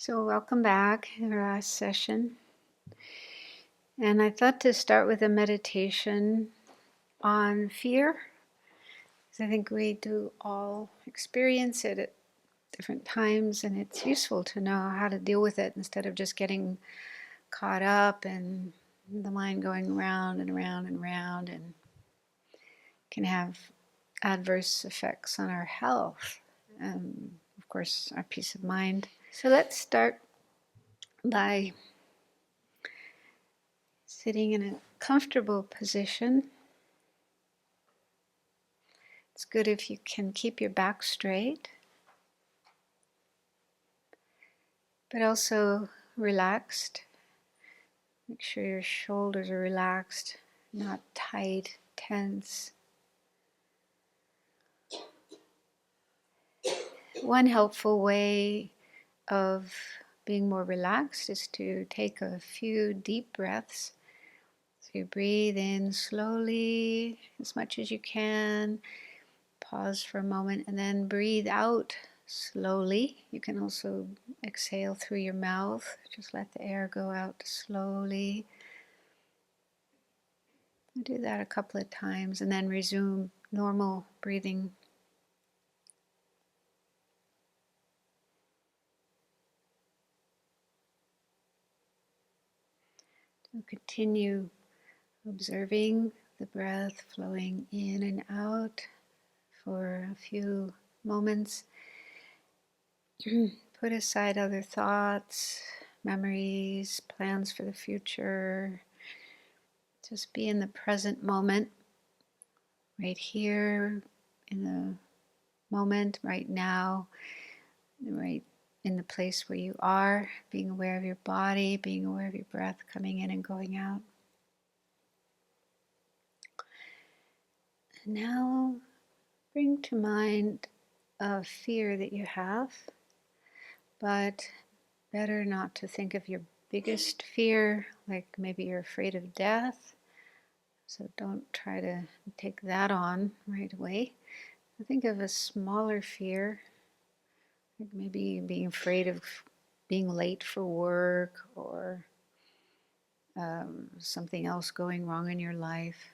So welcome back in our last session. And I thought to start with a meditation on fear, because I think we do all experience it at different times, and it's useful to know how to deal with it instead of just getting caught up and the mind going round and round and round, and can have adverse effects on our health and, of course, our peace of mind. So let's start by sitting in a comfortable position. It's good if you can keep your back straight, but also relaxed. Make sure your shoulders are relaxed, not tight, tense. One helpful way of being more relaxed is to take a few deep breaths. So you breathe in slowly, as much as you can. Pause for a moment and then breathe out slowly. You can also exhale through your mouth. Just let the air go out slowly. Do that a couple of times and then resume normal breathing. So continue observing the breath flowing in and out for a few moments. Put aside other thoughts, memories, plans for the future. Just be in the present moment, right here, in the moment, right now, right in the place where you are, being aware of your body, being aware of your breath coming in and going out. And now bring to mind a fear that you have, but better not to think of your biggest fear, like maybe you're afraid of death. So don't try to take that on right away. Think of a smaller fear, like maybe being afraid of being late for work or something else going wrong in your life.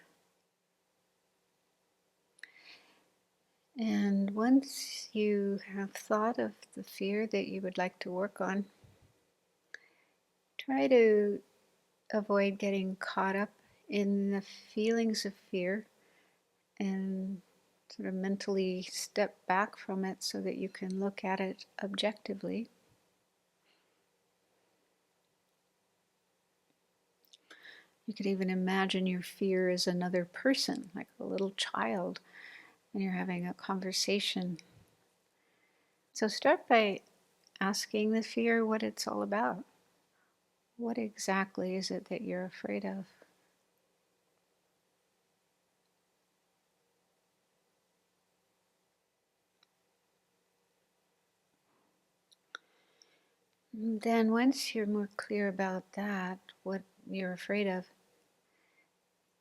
And once you have thought of the fear that you would like to work on, try to avoid getting caught up in the feelings of fear and sort of mentally step back from it so that you can look at it objectively. You could even imagine your fear as another person, like a little child, and you're having a conversation. So start by asking the fear what it's all about. What exactly is it that you're afraid of? And then once you're more clear about that, what you're afraid of,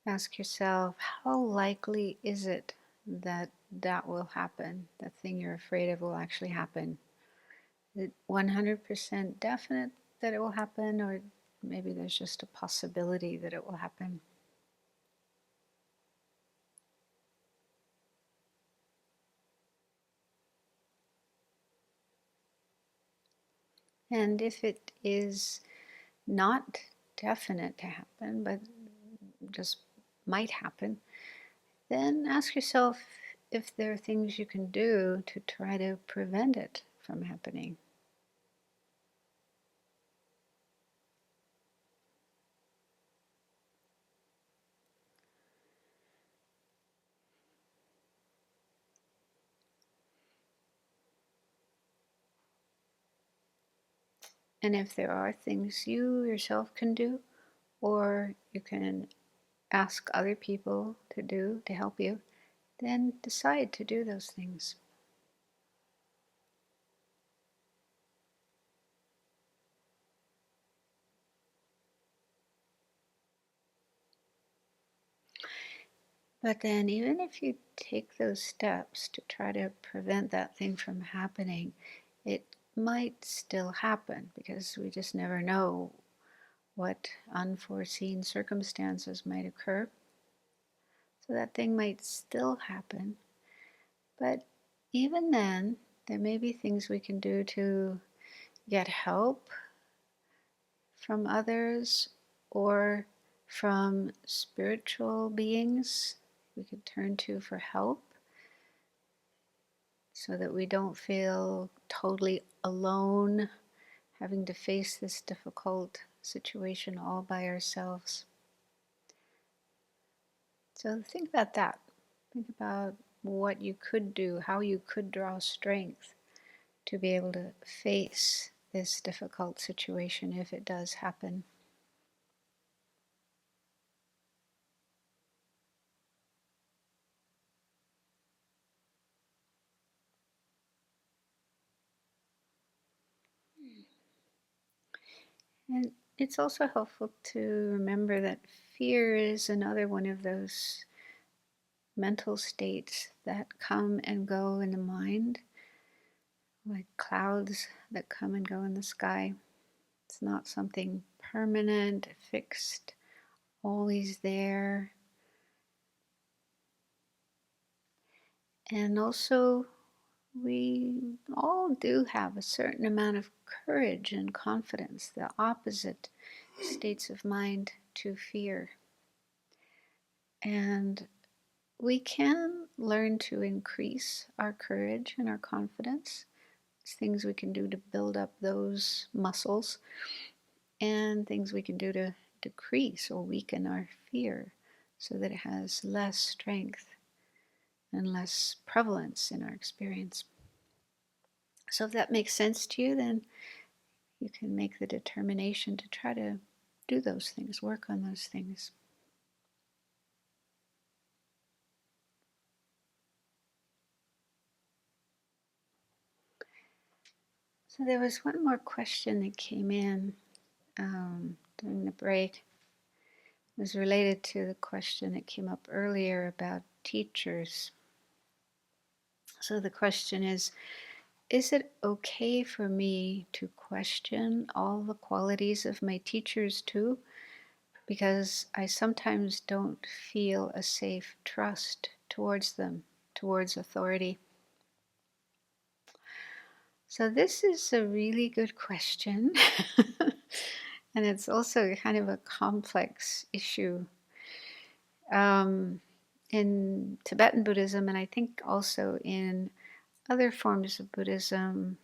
ask yourself, how likely is it that that will happen? The thing you're afraid of will actually happen. Is it 100% definite that it will happen, or maybe there's just a possibility that it will happen? And if it is not definite to happen, but just might happen, then ask yourself if there are things you can do to try to prevent it from happening. And if there are things you yourself can do, or you can ask other people to do to help you, then decide to do those things. But then even if you take those steps to try to prevent that thing from happening, it might still happen, because we just never know what unforeseen circumstances might occur. So that thing might still happen. But even then, there may be things we can do to get help from others or from spiritual beings we could turn to for help, so that we don't feel totally alone having to face this difficult situation all by ourselves. So think about that. Think about what you could do, how you could draw strength to be able to face this difficult situation if it does happen. And it's also helpful to remember that fear is another one of those mental states that come and go in the mind, like clouds that come and go in the sky. It's not something permanent, fixed, always there. And also, we all do have a certain amount of courage and confidence, the opposite states of mind to fear. And we can learn to increase our courage and our confidence. There's things we can do to build up those muscles, and things we can do to decrease or weaken our fear so that it has less strength and less prevalence in our experience. So if that makes sense to you, then you can make the determination to try to do those things, work on those things. So there was one more question that came in during the break. It was related to the question that came up earlier about teachers. So the question is it okay for me to question all the qualities of my teachers too? Because I sometimes don't feel a safe trust towards them, towards authority. So this is a really good question. And it's also kind of a complex issue. In Tibetan Buddhism, and I think also in other forms of Buddhism,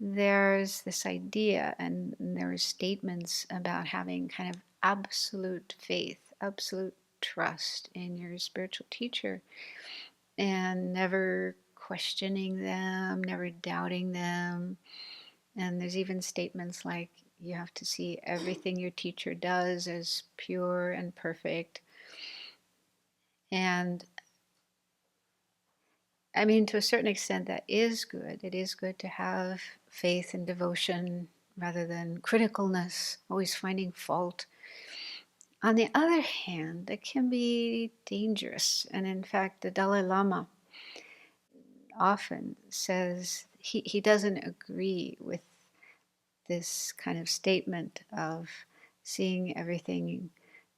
there's this idea, and there are statements about having kind of absolute faith, absolute trust in your spiritual teacher, and never questioning them, never doubting them. And there's even statements like you have to see everything your teacher does as pure and perfect. And I mean, to a certain extent, that is good. It is good to have faith and devotion rather than criticalness, always finding fault. On the other hand, it can be dangerous. And in fact, the Dalai Lama often says he doesn't agree with this kind of statement of seeing everything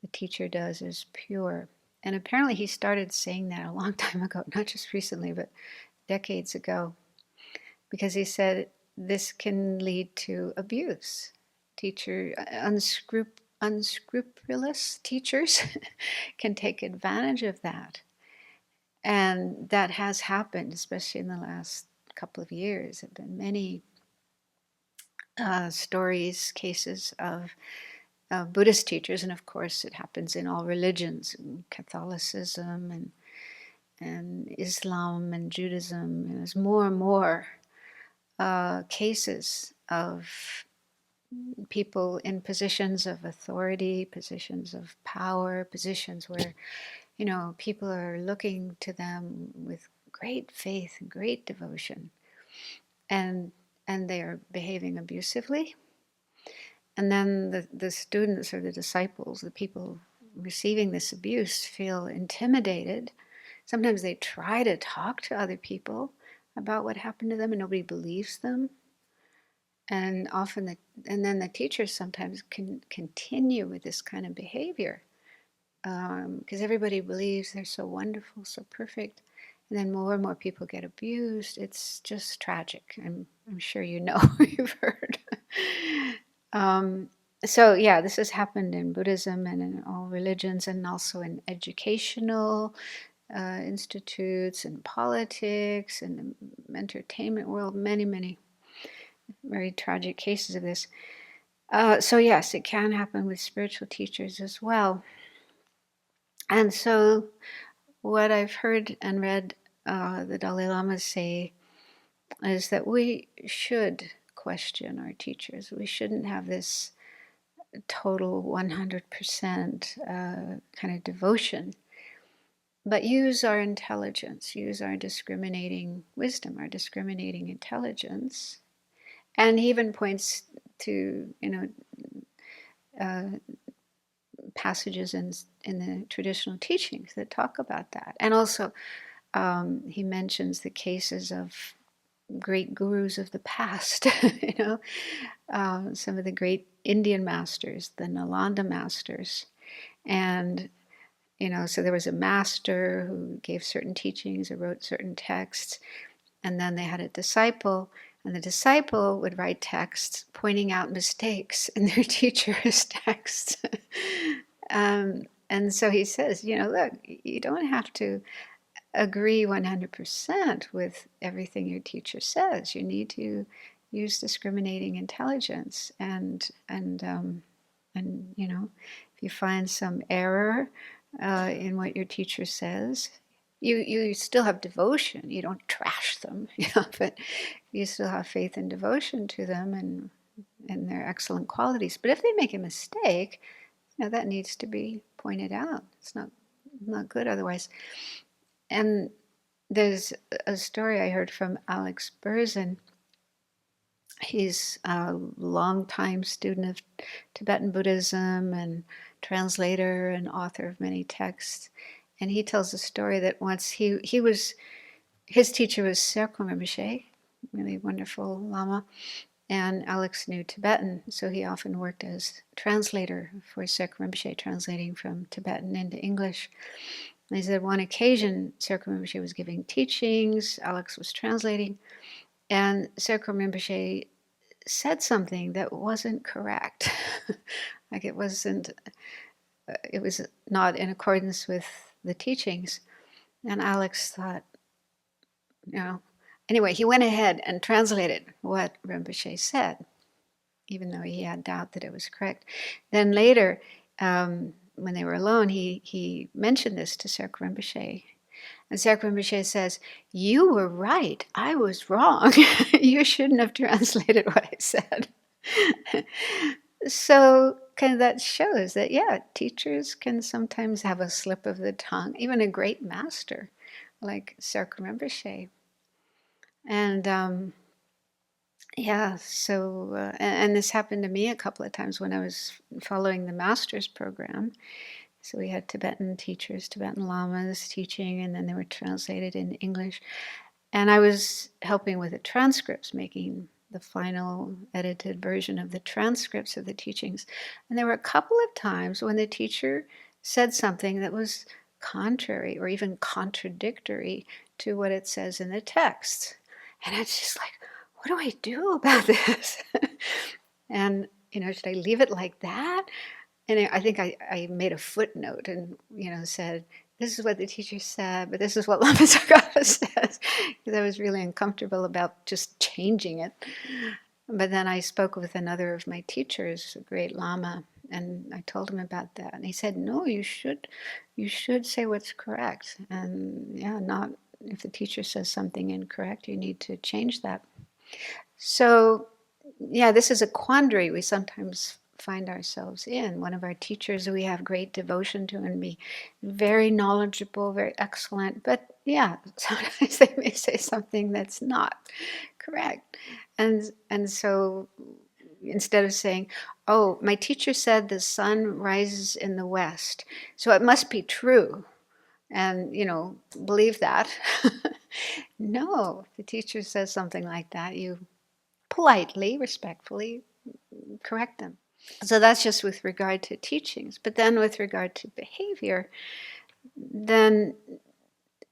the teacher does as pure. And apparently he started saying that a long time ago, not just recently, but decades ago, because he said this can lead to abuse. Unscrupulous teachers can take advantage of that. And that has happened, especially in the last couple of years. There have been many stories, cases of Buddhist teachers, and of course it happens in all religions, in Catholicism and Islam and Judaism. And there's more and more cases of people in positions of authority, positions of power, positions where, people are looking to them with great faith and great devotion, and they are behaving abusively. And then the students or the disciples, the people receiving this abuse, feel intimidated. Sometimes they try to talk to other people about what happened to them and nobody believes them. And often, and then the teachers sometimes can continue with this kind of behavior because everybody believes they're so wonderful, so perfect. And then more and more people get abused. It's just tragic. I'm sure you know, you've heard. So yeah, this has happened in Buddhism and in all religions, and also in educational institutes and politics and the entertainment world. Many very tragic cases of this. So yes, it can happen with spiritual teachers as well. And so what I've heard and read the Dalai Lama say is that we should question our teachers. We shouldn't have this total 100% kind of devotion, but use our intelligence, use our discriminating wisdom, our discriminating intelligence. And he even points to, passages in the traditional teachings that talk about that. And also, he mentions the cases of great gurus of the past, some of the great Indian masters, the Nalanda masters. And, so there was a master who gave certain teachings or wrote certain texts, and then they had a disciple, and the disciple would write texts pointing out mistakes in their teacher's texts. And so he says, look, you don't have to agree 100% with everything your teacher says. You need to use discriminating intelligence, and if you find some error in what your teacher says, you still have devotion. You don't trash them, but you still have faith and devotion to them and their excellent qualities. But if they make a mistake, that needs to be pointed out. It's not good otherwise. And there's a story I heard from Alex Berzin. He's a longtime student of Tibetan Buddhism and translator and author of many texts. And he tells a story that once his teacher was Serko Rinpoche, really wonderful Lama, and Alex knew Tibetan, so he often worked as translator for Serko Rinpoche, translating from Tibetan into English. And he said one occasion, Serko Rinpoche was giving teachings, Alex was translating, and Serko Rinpoche said something that wasn't correct. Like it was not in accordance with the teachings. And Alex thought, anyway, he went ahead and translated what Rinpoche said, even though he had doubt that it was correct. Then later, when they were alone, he mentioned this to Serko Rinpoche. And Serko Rinpoche says, "You were right. I was wrong. You shouldn't have translated what I said." So kind of that shows that, teachers can sometimes have a slip of the tongue, even a great master like Serko Rinpoche. And and this happened to me a couple of times when I was following the master's program. So we had Tibetan teachers, Tibetan lamas teaching, and then they were translated into English. And I was helping with the transcripts, making the final edited version of the transcripts of the teachings. And there were a couple of times when the teacher said something that was contrary or even contradictory to what it says in the text. And it's just like, what do I do about this? And, should I leave it like that? And I think I made a footnote and, said, this is what the teacher said, but this is what Lama Tsongkhapa says. Because I was really uncomfortable about just changing it. But then I spoke with another of my teachers, a great Lama, and I told him about that. And he said, no, you should say what's correct. And not if the teacher says something incorrect, you need to change that. So, this is a quandary we sometimes find ourselves in. One of our teachers we have great devotion to and be very knowledgeable, very excellent, but sometimes they may say something that's not correct. And so instead of saying, oh, my teacher said the sun rises in the west, so it must be true, and believe that. No, if the teacher says something like that, you politely, respectfully correct them. So that's just with regard to teachings. But then with regard to behavior, then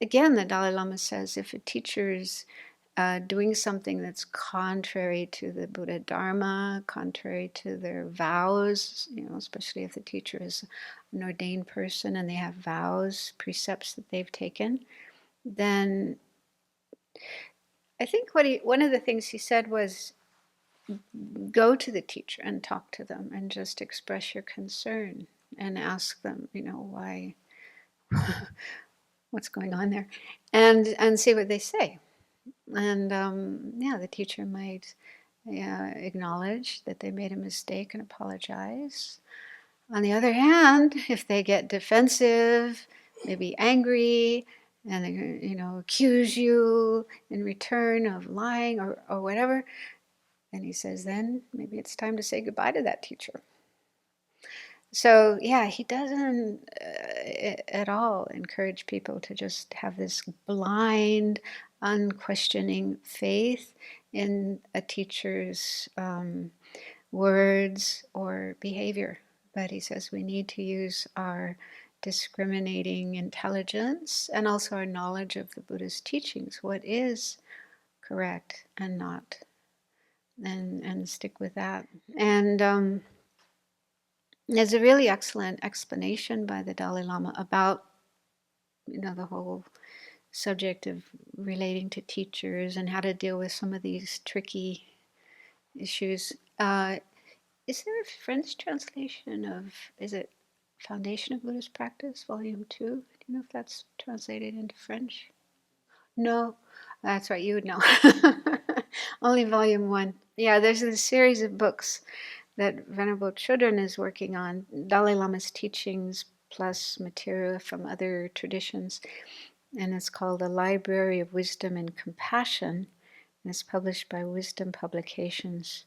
again, the Dalai Lama says if a teacher is doing something that's contrary to the Buddha Dharma, contrary to their vows, especially if the teacher is an ordained person and they have vows, precepts that they've taken, then I think one of the things he said was go to the teacher and talk to them and just express your concern and ask them, why, what's going on there, and see what they say. And the teacher might acknowledge that they made a mistake and apologize. On the other hand, if they get defensive, maybe angry, and they accuse you in return of lying or whatever, then he says, then maybe it's time to say goodbye to that teacher. So he doesn't at all encourage people to just have this blind, unquestioning faith in a teacher's words or behavior. But he says we need to use our discriminating intelligence and also our knowledge of the Buddha's teachings, what is correct and not, and stick with that. And there's a really excellent explanation by the Dalai Lama about the whole subject of relating to teachers and how to deal with some of these tricky issues. Is there a French translation of, is it Foundation of Buddhist Practice, Volume 2? Do you know if that's translated into French? No, that's right, you would know. Only Volume 1. Yeah, there's a series of books that Venerable Chodron is working on, Dalai Lama's teachings plus material from other traditions. And it's called The Library of Wisdom and Compassion. And it's published by Wisdom Publications.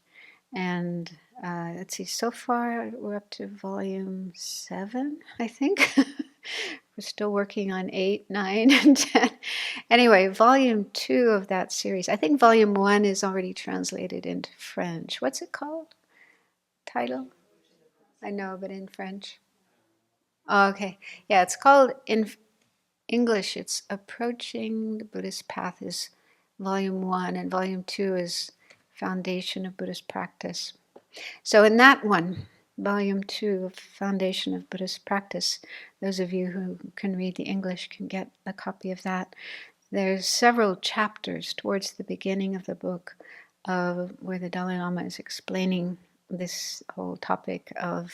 And let's see, so far we're up to volume 7, I think. We're still working on 8, 9, and 10. Anyway, volume 2 of that series. I think volume 1 is already translated into French. What's it called? Title? I know, but in French. Oh, okay. Yeah, it's called, in English, it's Approaching the Buddhist Path is volume 1, and volume 2 is Foundation of Buddhist Practice. So in that one, volume 2 of Foundation of Buddhist Practice, those of you who can read the English can get a copy of that. There's several chapters towards the beginning of the book where the Dalai Lama is explaining this whole topic of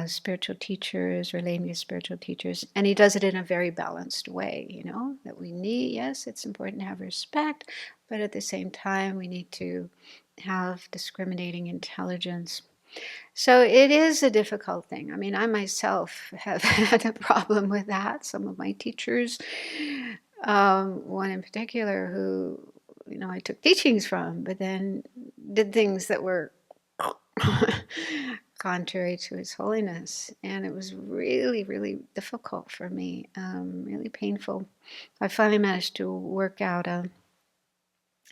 spiritual teachers, relating to spiritual teachers. And he does it in a very balanced way, that we need, yes, it's important to have respect, but at the same time, we need to have discriminating intelligence. So it is a difficult thing. I mean, I myself have had a problem with that. Some of my teachers, one in particular who, I took teachings from, but then did things that were contrary to His Holiness, and it was really, really difficult for me, really painful. I finally managed to work out a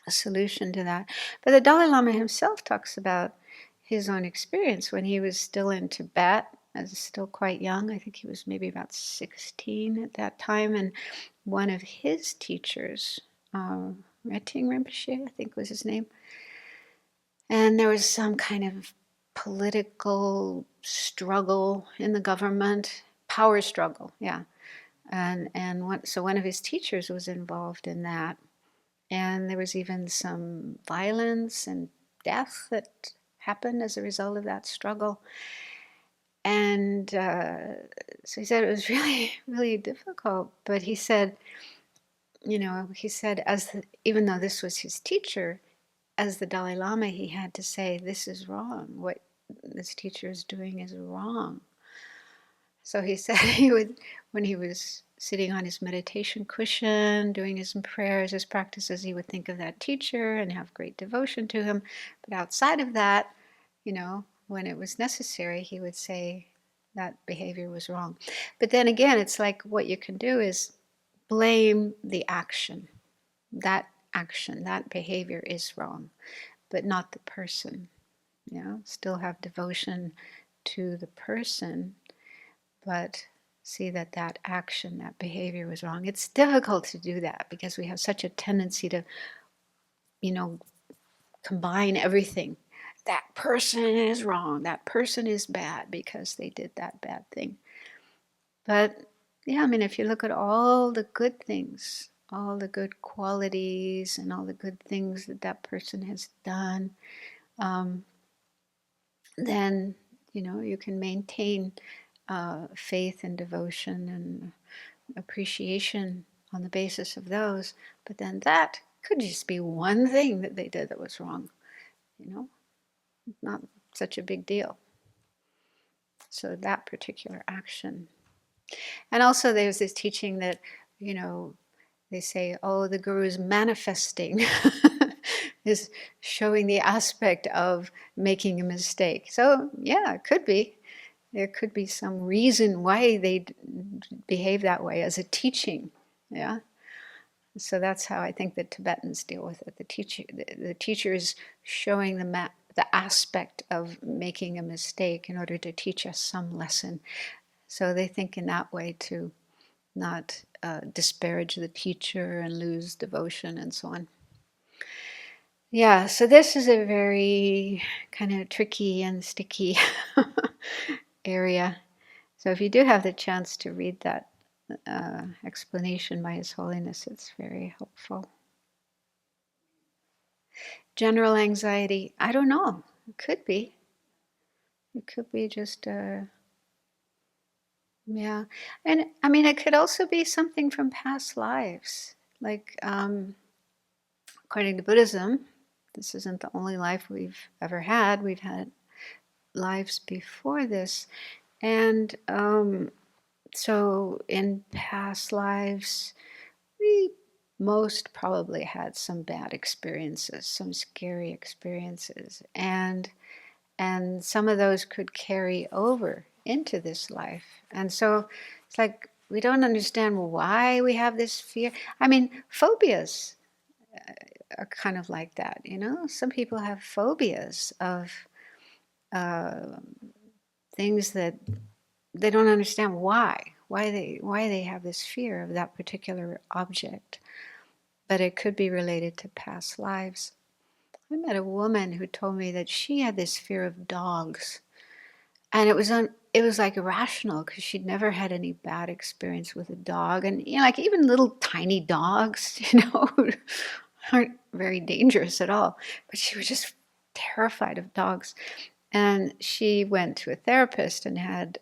solution to that. But the Dalai Lama himself talks about his own experience when he was still in Tibet, as still quite young. I think he was maybe about 16 at that time, and one of his teachers, Reting Rinpoche, I think was his name, and there was some kind of political struggle in the government, power struggle, so one of his teachers was involved in that, and there was even some violence and death that happened as a result of that struggle. And so he said it was really, really difficult, but he said, even though this was his teacher, as the Dalai Lama, he had to say, this is wrong. What this teacher is doing is wrong. So he said when he was sitting on his meditation cushion, doing his prayers, his practices, he would think of that teacher and have great devotion to him. But outside of that, when it was necessary, he would say that behavior was wrong. But then again, it's like what you can do is blame the action. That action, that behavior is wrong. but not the person. Still have devotion to the person, but see that that action, that behavior was wrong. It's difficult to do that because we have such a tendency to, combine everything. That person is wrong. That person is bad because they did that bad thing. But yeah, if you look at all the good things, all the good qualities and all the good things that that person has done, then, you can maintain faith and devotion and appreciation on the basis of those. But then that could just be one thing that they did that was wrong, not such a big deal. So that particular action. And also there's this teaching that, they say, oh, the guru is manifesting, is showing the aspect of making a mistake. So yeah, it could be. There could be some reason why they behave that way as a teaching. Yeah. So that's how I think the Tibetans deal with it. The teacher is showing the aspect of making a mistake in order to teach us some lesson. So they think in that way to not disparage the teacher and lose devotion and so on. Yeah, so this is a very kind of tricky and sticky area. So if you do have the chance to read that explanation by His Holiness, it's very helpful. General anxiety, I don't know. It could be. It could be just, yeah. And it could also be something from past lives. Like, according to Buddhism, this isn't the only life we've ever had. We've had lives before this. And so in past lives, we most probably had some bad experiences, some scary experiences. And some of those could carry over into this life. And so it's like we don't understand why we have this fear. Phobias are kind of like that, Some people have phobias of things that they don't understand why they have this fear of that particular object. But it could be related to past lives. I met a woman who told me that she had this fear of dogs, and it was like irrational because she'd never had any bad experience with a dog, and like even little tiny dogs, aren't very dangerous at all. But she was just terrified of dogs. And she went to a therapist and had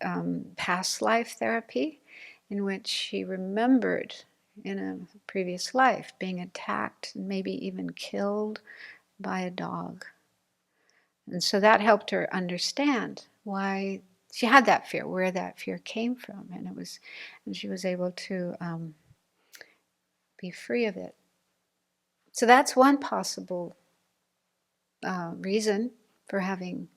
past life therapy, in which she remembered in a previous life being attacked and maybe even killed by a dog. And so that helped her understand why she had that fear, where that fear came from. And she was able to be free of it. So that's one possible reason for having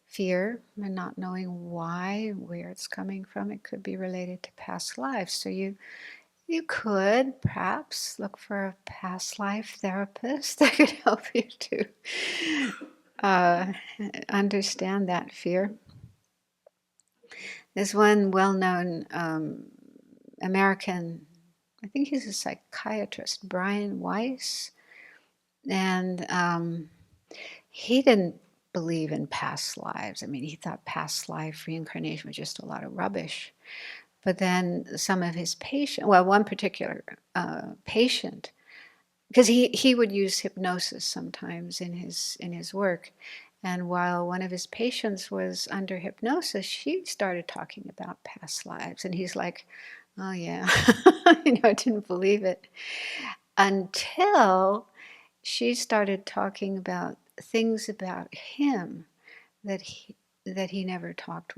fear and not knowing why, where it's coming from. It could be related to past lives. So you could perhaps look for a past life therapist that could help you to understand that fear. There's one well-known American, I think he's a psychiatrist, Brian Weiss, and he didn't believe in past lives. He thought past life reincarnation was just a lot of rubbish. But then some of his patients, one particular patient, because he would use hypnosis sometimes in his work, and while one of his patients was under hypnosis, she started talking about past lives, and he's like, "Oh yeah," I didn't believe it until she started talking about things about him that he never talked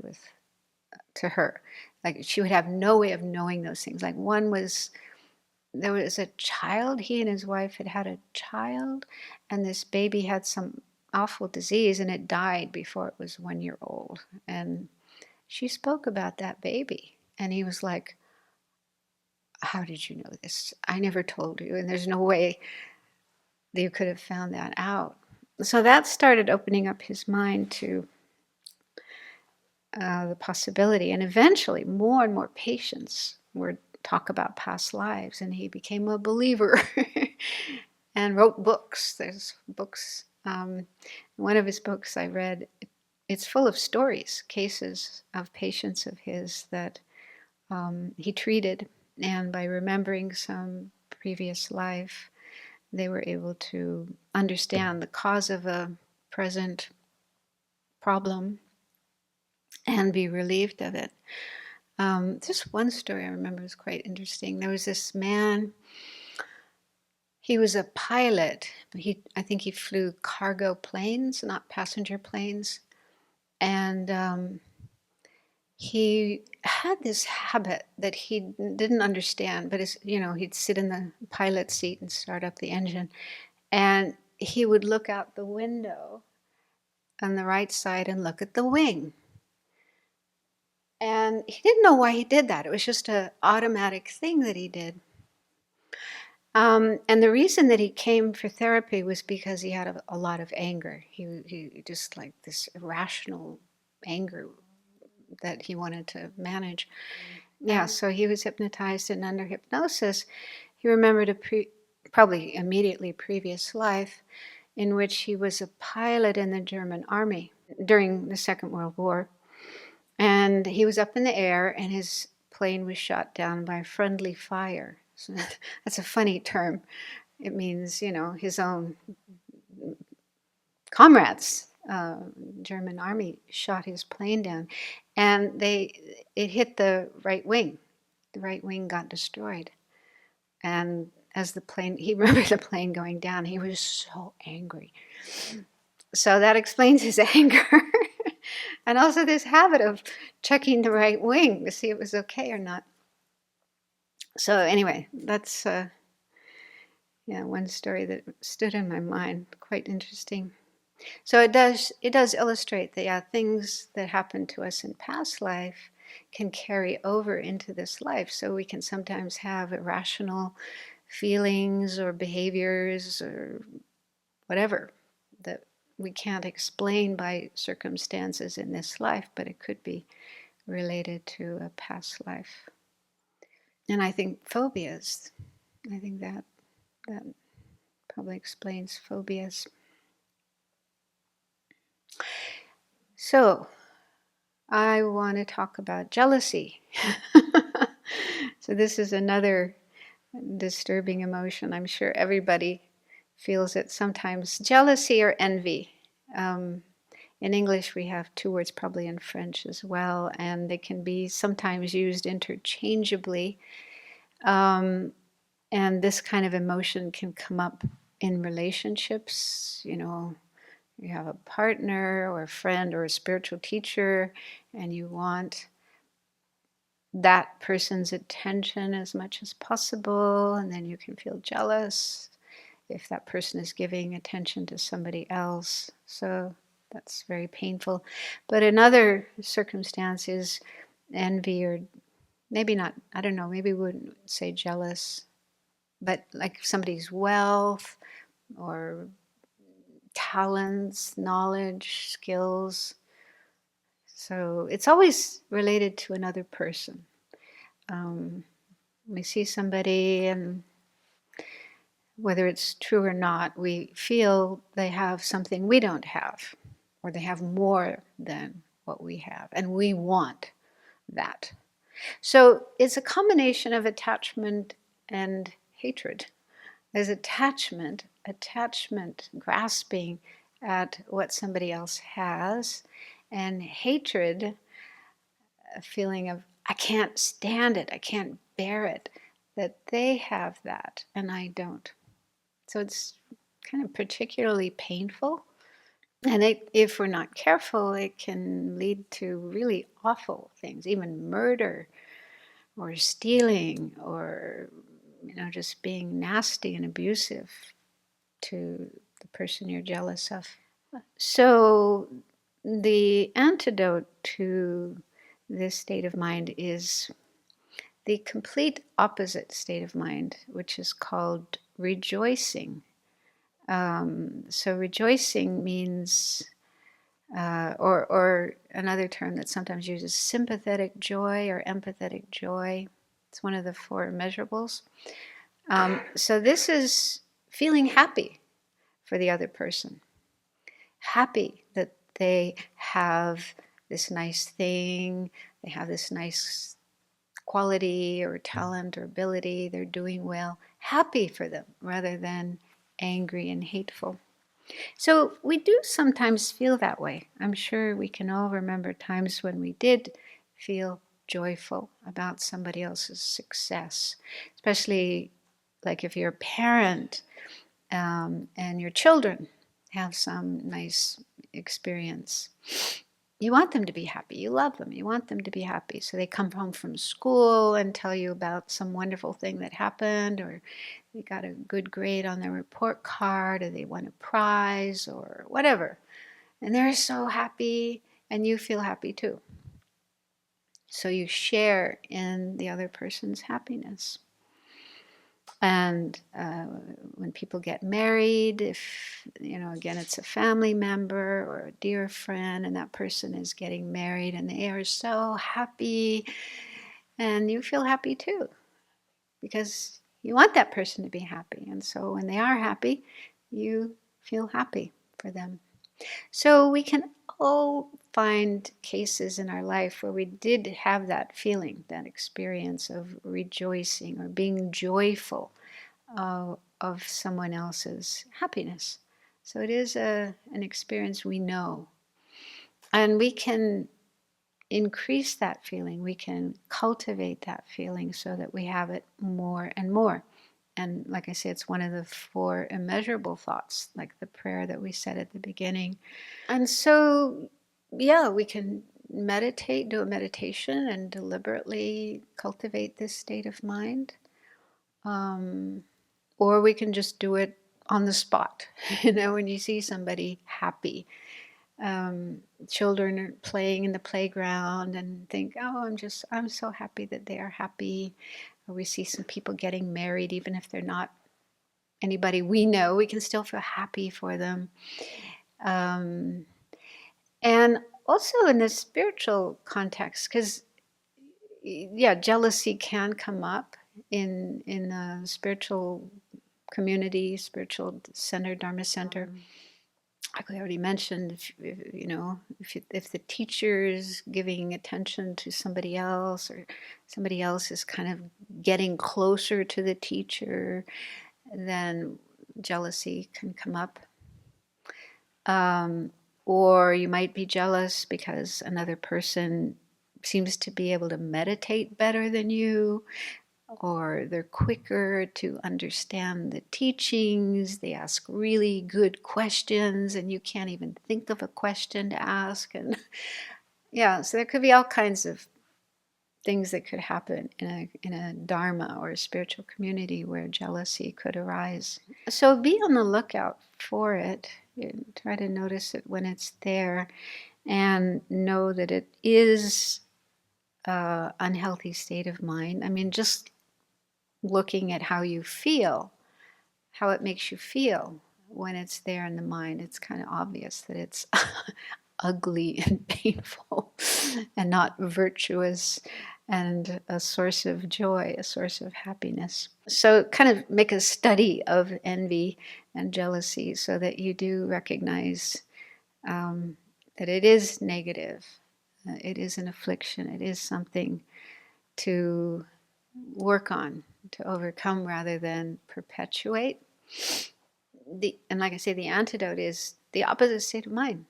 to her. Like she would have no way of knowing those things. Like one was, there was a child, he and his wife had a child, and this baby had some awful disease and it died before it was 1 year old. And she spoke about that baby. And he was like, "How did you know this? I never told you, and there's no way that you could have found that out." So that started opening up his mind to the possibility, and eventually more and more patients would talk about past lives, and he became a believer and wrote books. There's books. One of his books I read, it's full of stories, cases of patients of his that he treated, and by remembering some previous life, they were able to understand the cause of a present problem and be relieved of it. Just one story I remember was quite interesting. There was this man, he was a pilot. I think he flew cargo planes, not passenger planes. And he had this habit that he didn't understand, but he'd sit in the pilot seat and start up the engine, and he would look out the window on the right side and look at the wing. And he didn't know why he did that. It was just an automatic thing that he did. And the reason that he came for therapy was because he had a lot of anger. He just like this irrational anger that he wanted to manage. Yeah, so he was hypnotized, and under hypnosis, he remembered probably immediately previous life in which he was a pilot in the German army during the Second World War. And he was up in the air, and his plane was shot down by friendly fire. So that's a funny term. It means, his own comrades, German army, shot his plane down, and it hit the right wing. The right wing got destroyed. And as he remembered the plane going down, he was so angry. So that explains his anger. And also this habit of checking the right wing to see if it was okay or not. So anyway, that's one story that stood in my mind. Quite interesting. So it does illustrate that things that happened to us in past life can carry over into this life. So we can sometimes have irrational feelings or behaviors or whatever that we can't explain by circumstances in this life, but it could be related to a past life. And I think phobias, that probably explains phobias. So I want to talk about jealousy. So this is another disturbing emotion. I'm sure everybody feels it sometimes. Jealousy or envy. In English, we have two words, probably in French as well, and they can be sometimes used interchangeably. And this kind of emotion can come up in relationships. You have a partner or a friend or a spiritual teacher, and you want that person's attention as much as possible, and then you can feel jealous if that person is giving attention to somebody else. So that's very painful. But in other circumstances, envy, or maybe not, I don't know, maybe we wouldn't say jealous, but like somebody's wealth or talents, knowledge, skills. So it's always related to another person. We see somebody, and whether it's true or not, we feel they have something we don't have, or they have more than what we have, and we want that. So it's a combination of attachment and hatred. There's attachment, grasping at what somebody else has, and hatred, a feeling of, I can't stand it, I can't bear it, that they have that and I don't. So it's kind of particularly painful. And if we're not careful, it can lead to really awful things, even murder or stealing or just being nasty and abusive to the person you're jealous of. So the antidote to this state of mind is the complete opposite state of mind, which is called rejoicing. So rejoicing means, or another term that sometimes uses, sympathetic joy or empathetic joy. It's one of the four immeasurables. So this is feeling happy for the other person, happy that they have this nice thing, they have this nice quality or talent or ability, they're doing well, happy for them rather than angry and hateful. So we do sometimes feel that way. I'm sure we can all remember times when we did feel joyful about somebody else's success, especially like if you're a parent and your children have some nice experience. You want them to be happy. You love them. You want them to be happy. So they come home from school and tell you about some wonderful thing that happened, or they got a good grade on their report card, or they won a prize, or whatever. And they're so happy, and you feel happy too. So you share in the other person's happiness. And when people get married, if, again, it's a family member or a dear friend, and that person is getting married and they are so happy, and you feel happy too, because you want that person to be happy. And so when they are happy, you feel happy for them. So we can all find cases in our life where we did have that feeling, that experience of rejoicing or being joyful of someone else's happiness. So it is an experience we know. And we can increase that feeling. We can cultivate that feeling so that we have it more and more. And like I say, it's one of the four immeasurable thoughts, like the prayer that we said at the beginning. And so, yeah, we can meditate, do a meditation, and deliberately cultivate this state of mind. Or we can just do it on the spot. When you see somebody happy, children are playing in the playground and think, oh, I'm so happy that they are happy. Or we see some people getting married, even if they're not anybody we know, we can still feel happy for them. And also in the spiritual context, because jealousy can come up in the spiritual community, spiritual center, Dharma center. Like we already mentioned, if the teacher is giving attention to somebody else, or somebody else is kind of getting closer to the teacher, then jealousy can come up. Or you might be jealous because another person seems to be able to meditate better than you, or they're quicker to understand the teachings. They ask really good questions, and you can't even think of a question to ask. And so there could be all kinds of things that could happen in a dharma or a spiritual community where jealousy could arise. So be on the lookout for it. Try to notice it when it's there, and know that it is an unhealthy state of mind. I mean, just looking at how you feel, how it makes you feel when it's there in the mind, it's kind of obvious that it's ugly and painful and not virtuous and a source of joy, a source of happiness. So kind of make a study of envy and jealousy so that you do recognize that it is negative, it is an affliction, it is something to work on, to overcome rather than perpetuate. And like I say, the antidote is the opposite state of mind.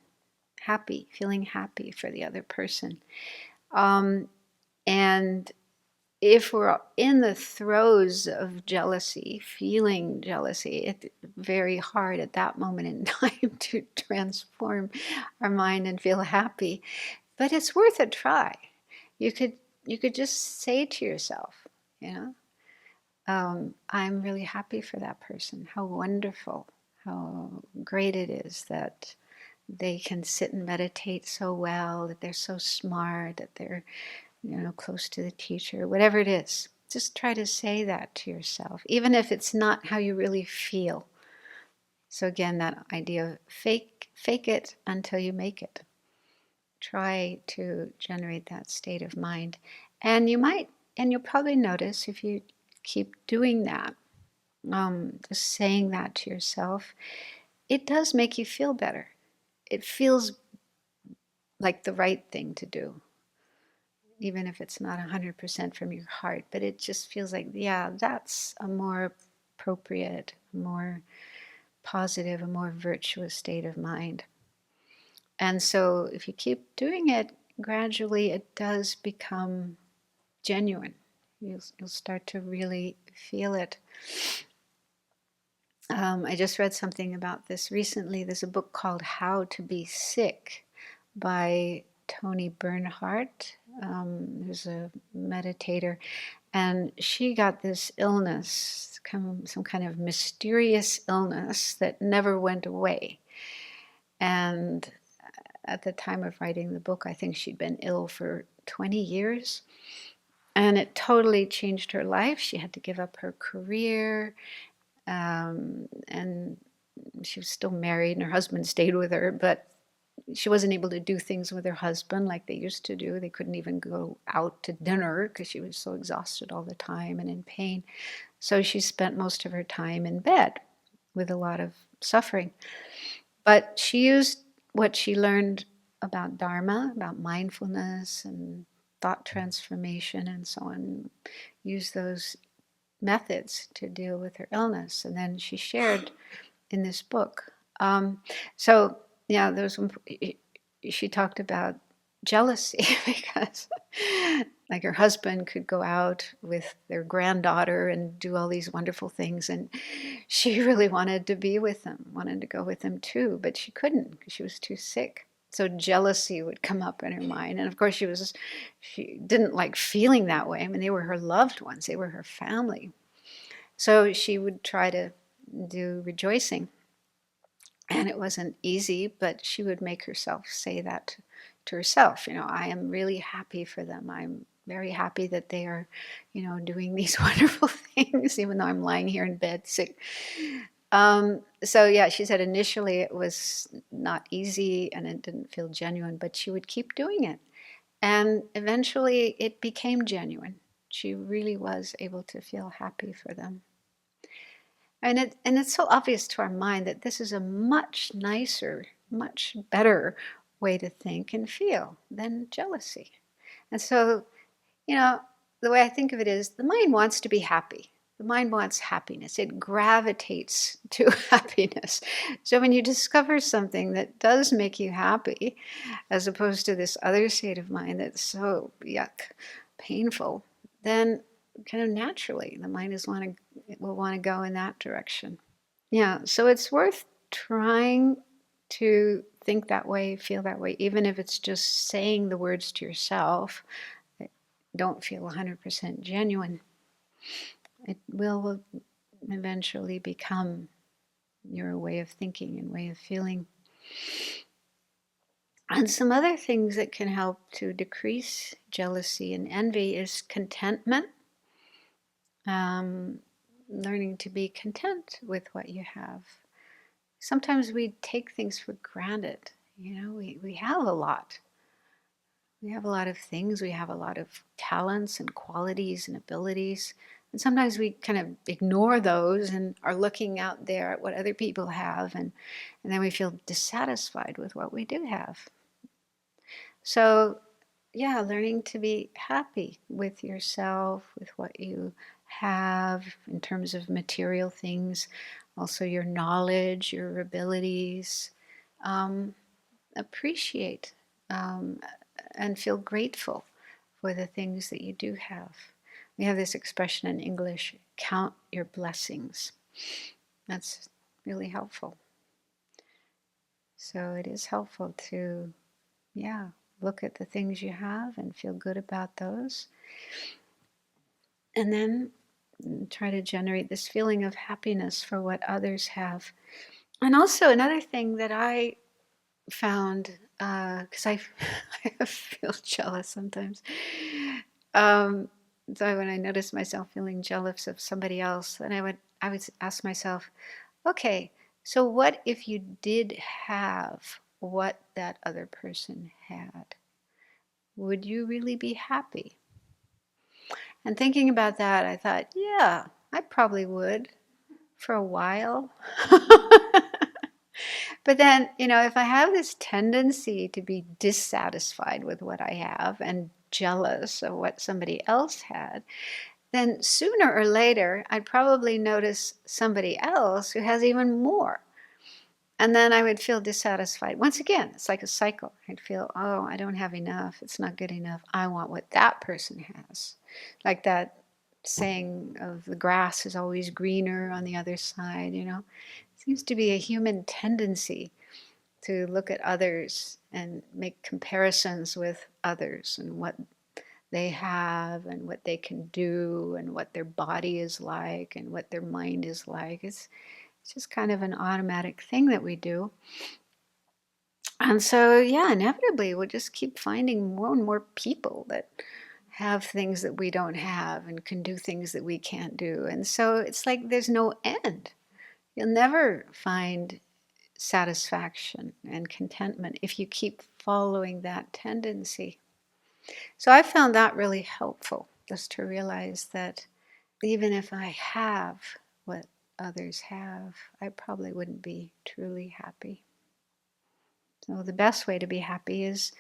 Happy, feeling happy for the other person. And if we're in the throes of jealousy, feeling jealousy, it's very hard at that moment in time to transform our mind and feel happy. But it's worth a try. You could just say to yourself, I'm really happy for that person. How wonderful, how great it is that they can sit and meditate so well, that they're so smart, that they're close to the teacher, whatever it is. Just try to say that to yourself, even if it's not how you really feel. So again, that idea of fake it until you make it. Try to generate that state of mind. And you'll probably notice if you keep doing that, just saying that to yourself, it does make you feel better. It feels like the right thing to do, even if it's not 100% from your heart, but it just feels like, yeah, that's a more appropriate, more positive, a more virtuous state of mind. And so if you keep doing it, gradually it does become genuine. You'll start to really feel it. I just read something about this recently. There's a book called How to Be Sick by Toni Bernhardt. Who's a meditator, and she got this illness, some kind of mysterious illness that never went away. And at the time of writing the book, I think she'd been ill for 20 years. And it totally changed her life. She had to give up her career. And she was still married, and her husband stayed with her, but she wasn't able to do things with her husband like they used to do. They couldn't even go out to dinner because she was so exhausted all the time and in pain. So she spent most of her time in bed with a lot of suffering. But she used what she learned about Dharma, about mindfulness and thought transformation and so on, used those methods to deal with her illness. And then she shared in this book. So, yeah, she talked about jealousy because like her husband could go out with their granddaughter and do all these wonderful things, and she really wanted to be with them, wanted to go with them too, but she couldn't because she was too sick. So jealousy would come up in her mind, and of course she didn't like feeling that way. I mean, they were her loved ones, they were her family. So she would try to do rejoicing. And it wasn't easy, but she would make herself say that to herself. I am really happy for them. I'm very happy that they are, doing these wonderful things, even though I'm lying here in bed sick. So yeah, she said initially it was not easy and it didn't feel genuine, but she would keep doing it. And eventually it became genuine. She really was able to feel happy for them. And it's so obvious to our mind that this is a much nicer, much better way to think and feel than jealousy. And so, the way I think of it is the mind wants to be happy. The mind wants happiness. It gravitates to happiness. So when you discover something that does make you happy, as opposed to this other state of mind that's so yuck, painful, then kind of naturally the mind will want to go in that direction. Yeah, so it's worth trying to think that way, feel that way, even if it's just saying the words to yourself that don't feel 100% genuine. It will eventually become your way of thinking and way of feeling. And some other things that can help to decrease jealousy and envy is contentment. Learning to be content with what you have. Sometimes we take things for granted. We have a lot. We have a lot of things. We have a lot of talents and qualities and abilities. And sometimes we kind of ignore those and are looking out there at what other people have. And then we feel dissatisfied with what we do have. So, yeah, learning to be happy with yourself, with what you have in terms of material things, also your knowledge, your abilities. Appreciate and feel grateful for the things that you do have. We have this expression in English, count your blessings. That's really helpful. So it is helpful to, look at the things you have and feel good about those. And then try to generate this feeling of happiness for what others have. And also another thing that I found, because I feel jealous sometimes. So when I notice myself feeling jealous of somebody else, then I would ask myself, okay, So what if you did have what that other person had? Would you really be happy? And thinking about that, I thought, yeah, I probably would for a while. But then, if I have this tendency to be dissatisfied with what I have and jealous of what somebody else had, then sooner or later, I'd probably notice somebody else who has even more. And then I would feel dissatisfied. Once again, it's like a cycle. I'd feel, oh, I don't have enough. It's not good enough. I want what that person has. Like that saying of the grass is always greener on the other side, It seems to be a human tendency to look at others and make comparisons with others and what they have and what they can do and what their body is like and what their mind is like. It's just kind of an automatic thing that we do. And so, yeah, inevitably we'll just keep finding more and more people that have things that we don't have and can do things that we can't do. And so it's like there's no end. You'll never find satisfaction and contentment if you keep following that tendency. So I found that really helpful, just to realize that even if I have what others have, I probably wouldn't be truly happy. So the best way to be happy is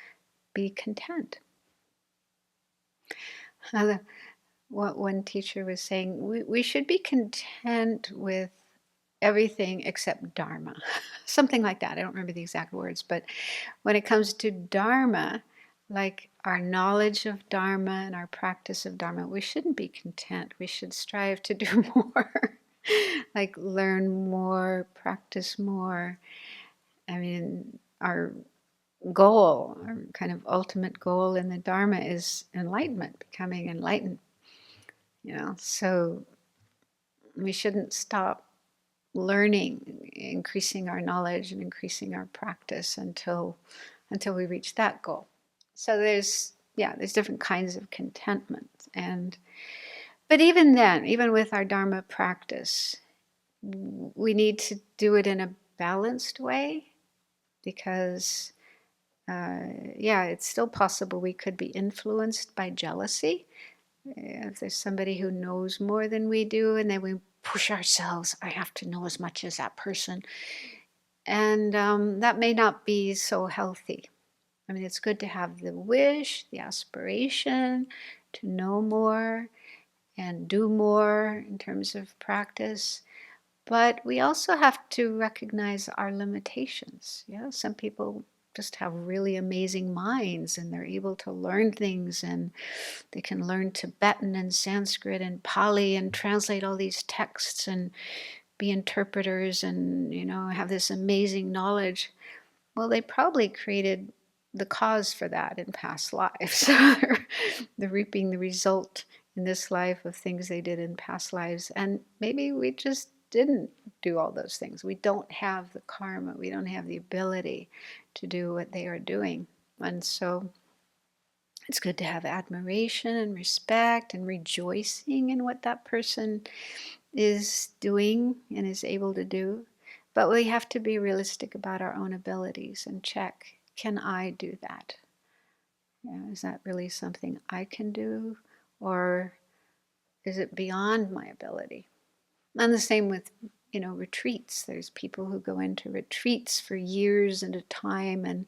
be content. What one teacher was saying, we should be content with everything except Dharma. Something like that. I don't remember the exact words, but when it comes to Dharma, like our knowledge of Dharma and our practice of Dharma, we shouldn't be content. We should strive to do more, like learn more, practice more. I mean, our goal, our kind of ultimate goal in the Dharma is enlightenment, becoming enlightened. So we shouldn't stop learning, increasing our knowledge and increasing our practice until we reach that goal. So there's different kinds of contentment. But even then, even with our Dharma practice, we need to do it in a balanced way, because it's still possible we could be influenced by jealousy. If there's somebody who knows more than we do, and then we push ourselves, I have to know as much as that person. And that may not be so healthy. I mean, it's good to have the wish, the aspiration to know more and do more in terms of practice. But we also have to recognize our limitations. Some people just have really amazing minds and they're able to learn things, and they can learn Tibetan and Sanskrit and Pali and translate all these texts and be interpreters and, have this amazing knowledge. Well, they probably created the cause for that in past lives. They're reaping the result in this life of things they did in past lives. And maybe we just didn't do all those things. We don't have the karma. We don't have the ability to do what they are doing. And so it's good to have admiration and respect and rejoicing in what that person is doing and is able to do. But we have to be realistic about our own abilities and check, can I do that? Is that really something I can do? Or is it beyond my ability? And the same with, retreats. There's people who go into retreats for years at a time and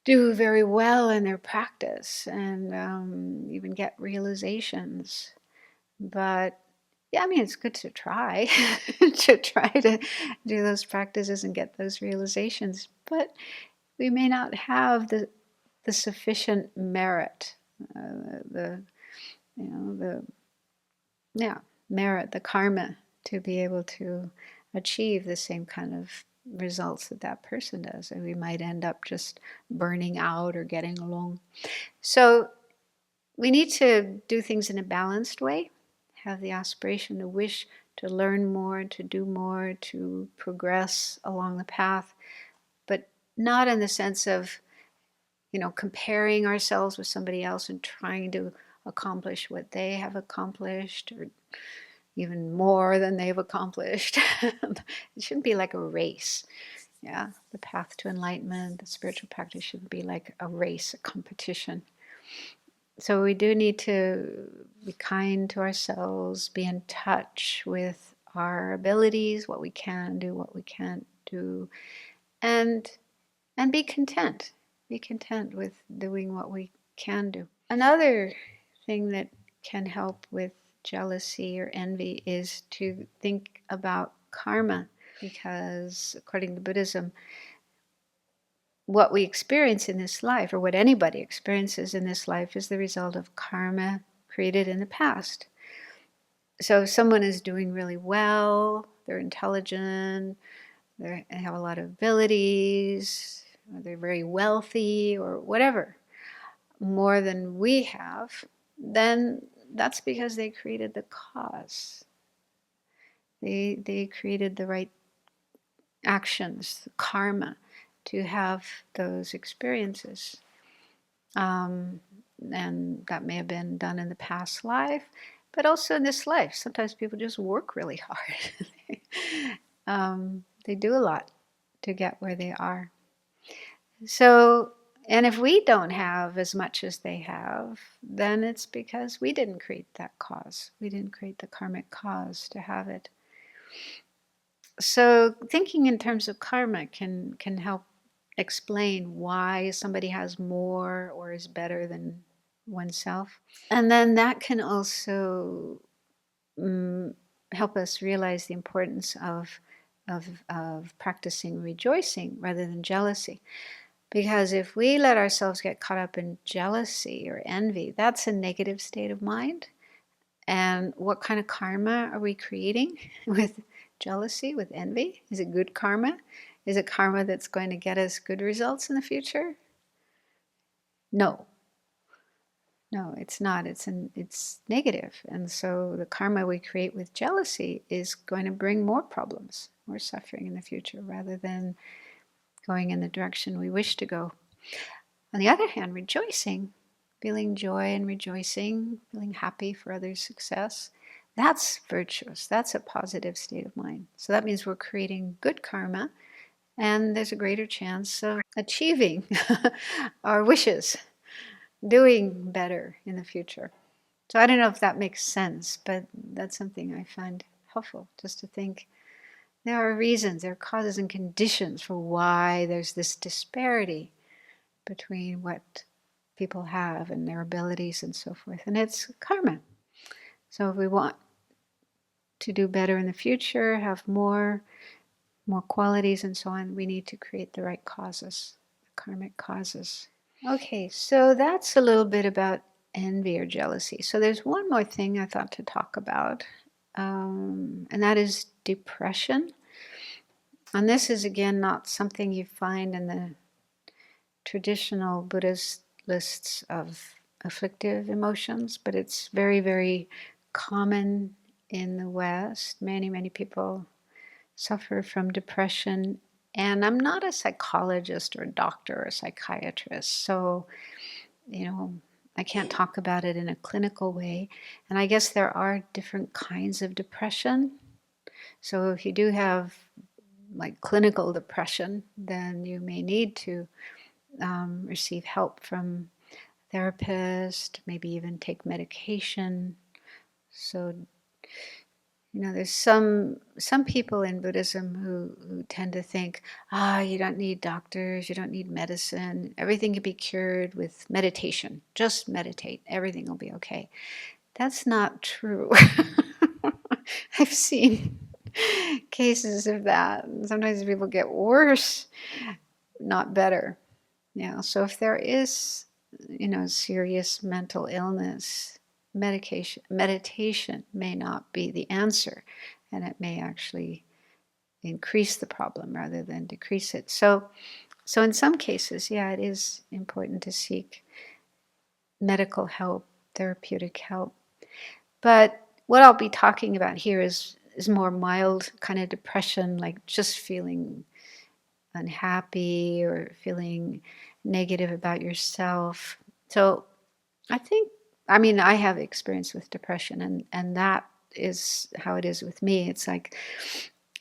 do very well in their practice and even get realizations. But it's good to try to do those practices and get those realizations. But we may not have the sufficient merit, merit, the karma, to be able to achieve the same kind of results that person does. And we might end up just burning out or getting along. So we need to do things in a balanced way, have the aspiration, the wish to learn more, to do more, to progress along the path, but not in the sense of, comparing ourselves with somebody else and trying to accomplish what they have accomplished, or even more than they've accomplished. It shouldn't be like a race. Yeah, the path to enlightenment, the spiritual practice shouldn't be like a race, a competition. So we do need to be kind to ourselves, be in touch with our abilities, what we can do, what we can't do, and be content. Be content with doing what we can do. Another thing that can help with jealousy or envy is to think about karma, because according to Buddhism, what we experience in this life, or what anybody experiences in this life, is the result of karma created in the past. So if someone is doing really well, they're intelligent, they have a lot of abilities, or they're very wealthy, or whatever, more than we have, then that's because they created the cause. They created the right actions, karma, to have those experiences. And that may have been done in the past life, but also in this life. Sometimes people just work really hard. They do a lot to get where they are. So, and if we don't have as much as they have, then it's because we didn't create that cause. We didn't create the karmic cause to have it. So thinking in terms of karma can help explain why somebody has more or is better than oneself. And then that can also help us realize the importance of practicing rejoicing rather than jealousy. Because if we let ourselves get caught up in jealousy or envy, that's a negative state of mind. And what kind of karma are we creating with jealousy, with envy? Is it good karma? Is it karma that's going to get us good results in the future? No. No, it's not. It's negative. And so the karma we create with jealousy is going to bring more problems, more suffering in the future, rather than going in the direction we wish to go. On the other hand, rejoicing, feeling joy and rejoicing, feeling happy for others' success, that's virtuous. That's a positive state of mind. So that means we're creating good karma, and there's a greater chance of achieving our wishes, doing better in the future. So I don't know if that makes sense, but that's something I find helpful, just to think there are reasons, there are causes and conditions for why there's this disparity between what people have and their abilities and so forth. And it's karma. So if we want to do better in the future, have more qualities and so on, we need to create the right causes, the karmic causes. Okay, so that's a little bit about envy or jealousy. So there's one more thing I thought to talk about, and that is depression. And this is, again, not something you find in the traditional Buddhist lists of afflictive emotions, but it's very, very common in the West. Many, many people suffer from depression. And I'm not a psychologist or a doctor or a psychiatrist, so, I can't talk about it in a clinical way. And I guess there are different kinds of depression. So if you do have like clinical depression, then you may need to receive help from a therapist, maybe even take medication. So, there's some people in Buddhism who tend to think, you don't need doctors, you don't need medicine, everything can be cured with meditation. Just meditate, everything will be okay. That's not true. I've seen cases of that. Sometimes people get worse, not better. Yeah. So if there is, serious mental illness, meditation may not be the answer, and it may actually increase the problem rather than decrease it. So in some cases, yeah, it is important to seek medical help, therapeutic help. But what I'll be talking about here is more mild kind of depression, like just feeling unhappy or feeling negative about yourself. So I have experience with depression, and that is how it is with me. It's like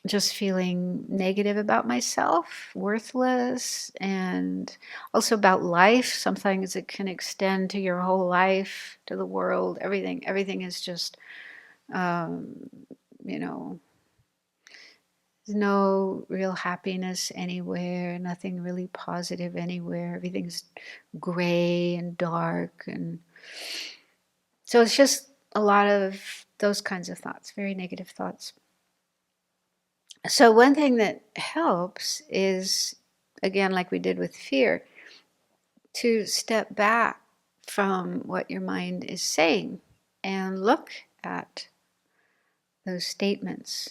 just feeling negative about myself, worthless, and also about life. Sometimes it can extend to your whole life, to the world, everything. Everything is just, you know, there's no real happiness anywhere, nothing really positive anywhere. Everything's gray and dark. And so it's just a lot of those kinds of thoughts, very negative thoughts. So one thing that helps is, again, like we did with fear, to step back from what your mind is saying and look at those statements.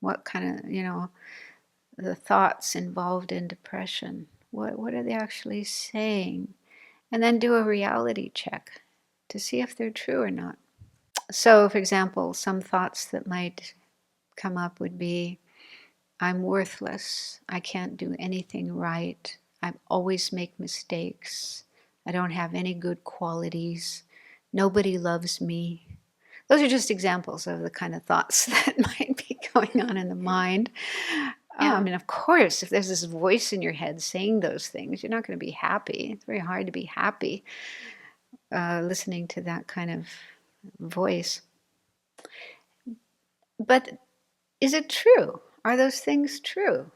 What kind of, the thoughts involved in depression. What are they actually saying? And then do a reality check to see if they're true or not. So, for example, some thoughts that might come up would be, I'm worthless. I can't do anything right. I always make mistakes. I don't have any good qualities. Nobody loves me. Those are just examples of the kind of thoughts that might be going on in the mind. I mean, of course, if there's this voice in your head saying those things, you're not going to be happy. It's very hard to be happy listening to that kind of voice. But is it true? Are those things true?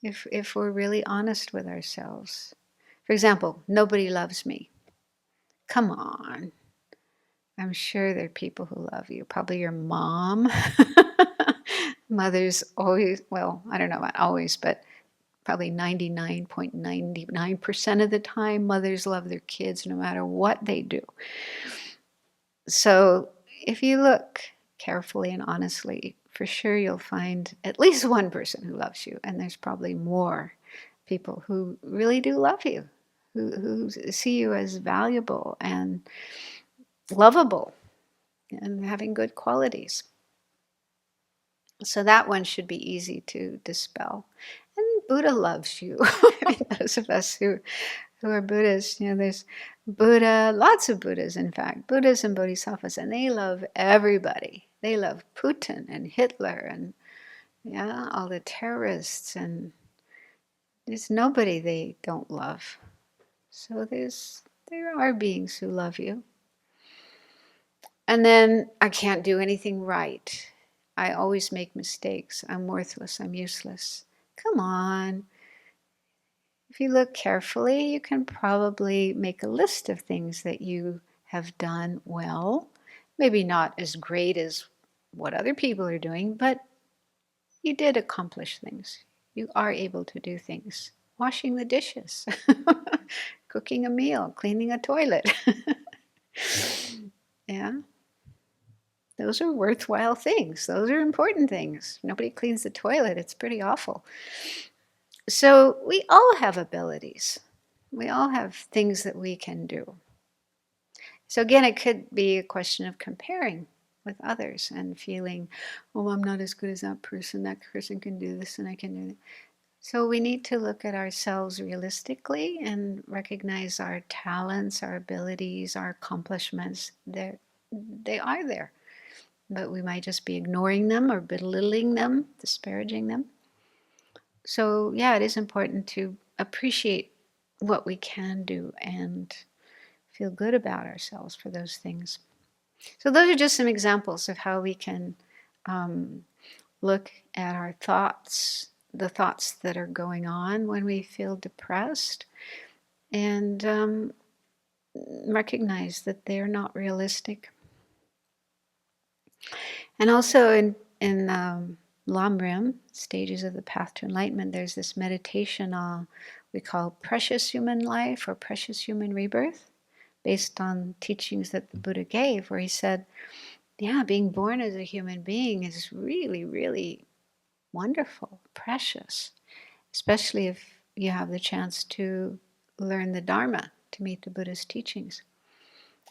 If we're really honest with ourselves. For example, nobody loves me. Come on. I'm sure there are people who love you. Probably your mom. Mothers always, well, I don't know about always, but probably 99.99% of the time, mothers love their kids no matter what they do. So if you look carefully and honestly, for sure you'll find at least one person who loves you. And there's probably more people who really do love you, who see you as valuable and lovable and having good qualities. So that one should be easy to dispel. And Buddha loves you. Those of us who are Buddhists, there's Buddha, lots of Buddhas, in fact, Buddhas and Bodhisattvas, and they love everybody. They love Putin and Hitler and all the terrorists, and there's nobody they don't love. So there are beings who love you. And then, I can't do anything right. I always make mistakes. I'm worthless. I'm useless. Come on. If you look carefully, you can probably make a list of things that you have done well. Maybe not as great as what other people are doing, but you did accomplish things. You are able to do things. Washing the dishes, cooking a meal, cleaning a toilet. Yeah. Those are worthwhile things. Those are important things. Nobody cleans the toilet. It's pretty awful. So we all have abilities. We all have things that we can do. So again, it could be a question of comparing with others and feeling, oh, I'm not as good as that person. That person can do this and I can do that. So we need to look at ourselves realistically and recognize our talents, our abilities, our accomplishments. They are there. But we might just be ignoring them or belittling them, disparaging them. So yeah, it is important to appreciate what we can do and feel good about ourselves for those things. So those are just some examples of how we can look at our thoughts, the thoughts that are going on when we feel depressed, and recognize that they're not realistic. And also in Lamrim, Stages of the Path to Enlightenment, there's this meditation we call Precious Human Life or Precious Human Rebirth, based on teachings that the Buddha gave, where he said, yeah, being born as a human being is really, really wonderful, precious, especially if you have the chance to learn the Dharma, to meet the Buddha's teachings.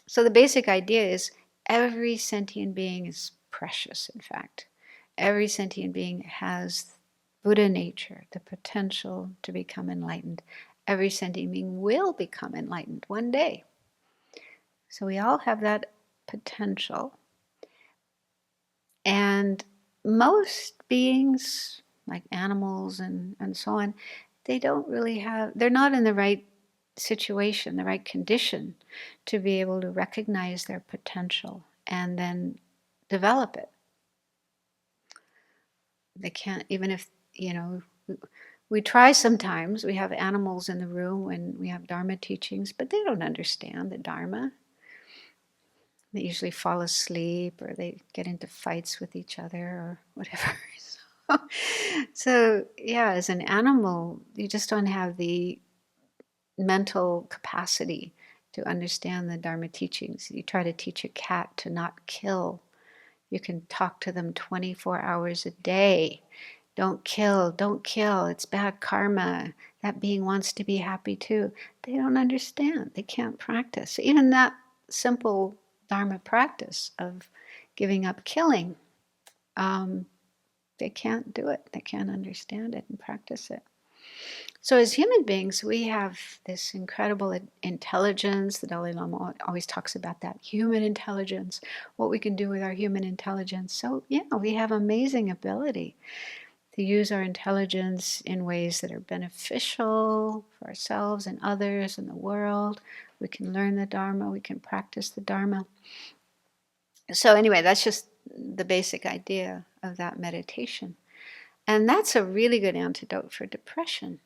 So the basic idea is every sentient being is precious, in fact. Every sentient being has Buddha nature, the potential to become enlightened. Every sentient being will become enlightened one day. So we all have that potential. And most beings, like animals and so on, they're not in the right situation, the right condition to be able to recognize their potential and then develop it. They can't, even if, we try sometimes. We have animals in the room when we have Dharma teachings, but they don't understand the Dharma. They usually fall asleep or they get into fights with each other or whatever. So, yeah, as an animal, you just don't have the mental capacity to understand the Dharma teachings. You try to teach a cat to not kill. You can talk to them 24 hours a day. Don't kill, don't kill. It's bad karma. That being wants to be happy too. They don't understand. They can't practice. So even that simple Dharma practice of giving up killing, they can't do it. They can't understand it and practice it. So as human beings, we have this incredible intelligence. The Dalai Lama always talks about that human intelligence, what we can do with our human intelligence. So yeah, we have amazing ability to use our intelligence in ways that are beneficial for ourselves and others and the world. We can learn the Dharma, we can practice the Dharma. So anyway, that's just the basic idea of that meditation. And that's a really good antidote for depression.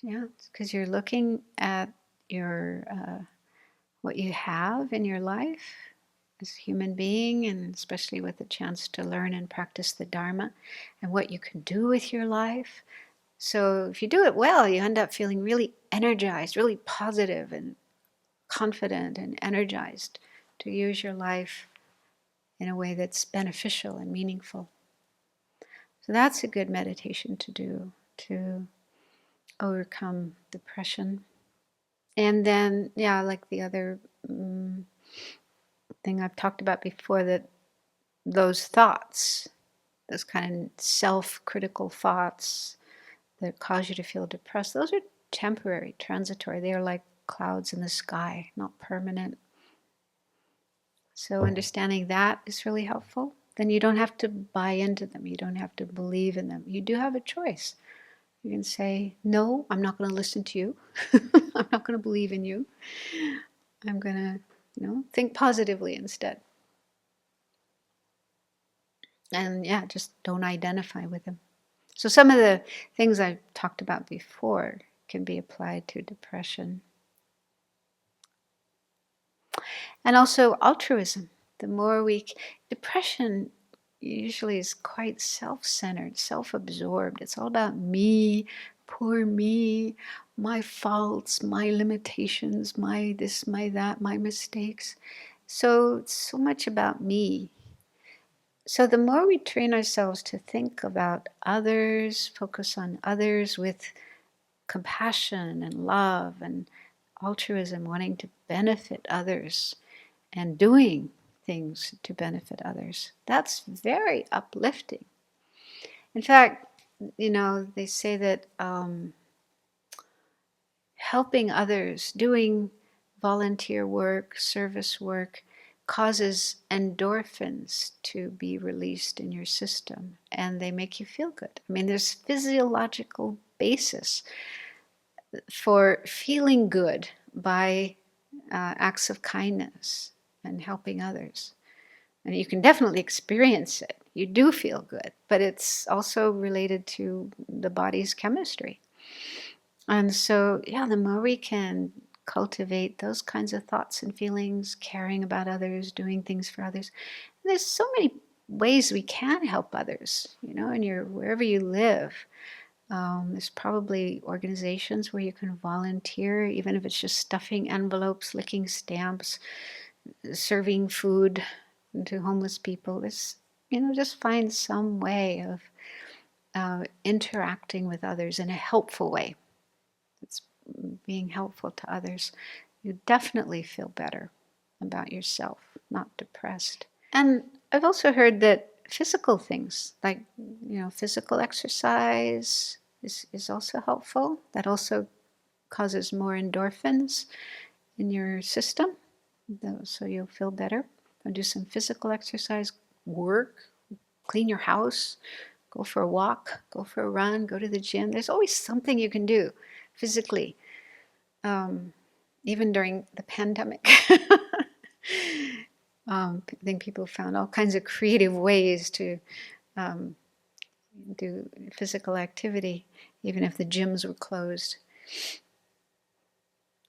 Yeah, because you're looking at your what you have in your life as a human being, and especially with the chance to learn and practice the Dharma, and what you can do with your life. So if you do it well, you end up feeling really energized, really positive and confident and energized to use your life in a way that's beneficial and meaningful. So that's a good meditation to do to overcome depression. And then, yeah, like the other thing I've talked about before, that those thoughts, those kind of self-critical thoughts that cause you to feel depressed, those are temporary, transitory. They are like clouds in the sky, not permanent. So understanding that is really helpful. Then you don't have to buy into them. You don't have to believe in them. You do have a choice. You can say, no, I'm not going to listen to you. I'm not going to believe in you. I'm going to, think positively instead. And yeah, just don't identify with them. So some of the things I've talked about before can be applied to depression. And also altruism. The more depression usually is quite self-centered, self-absorbed. It's all about me, poor me, my faults, my limitations, my this, my that, my mistakes. So it's so much about me. So the more we train ourselves to think about others, focus on others with compassion and love and altruism, wanting to benefit others and doing things to benefit others, that's very uplifting. In fact, they say that helping others, doing volunteer work, service work, causes endorphins to be released in your system, and they make you feel good. I mean, there's physiological basis for feeling good by acts of kindness and helping others. And you can definitely experience it. You do feel good, but it's also related to the body's chemistry. And so, yeah, the more we can cultivate those kinds of thoughts and feelings, caring about others, doing things for others, there's so many ways we can help others, in wherever you live. There's probably organizations where you can volunteer, even if it's just stuffing envelopes, licking stamps, serving food to homeless people. This, just find some way of interacting with others in a helpful way. It's being helpful to others. You definitely feel better about yourself, not depressed. And I've also heard that physical things, like, physical exercise is also helpful. That also causes more endorphins in your system, so you'll feel better. Do some physical exercise, work, clean your house, go for a walk, go for a run, go to the gym. There's always something you can do physically, even during the pandemic. I think people found all kinds of creative ways to do physical activity, even if the gyms were closed.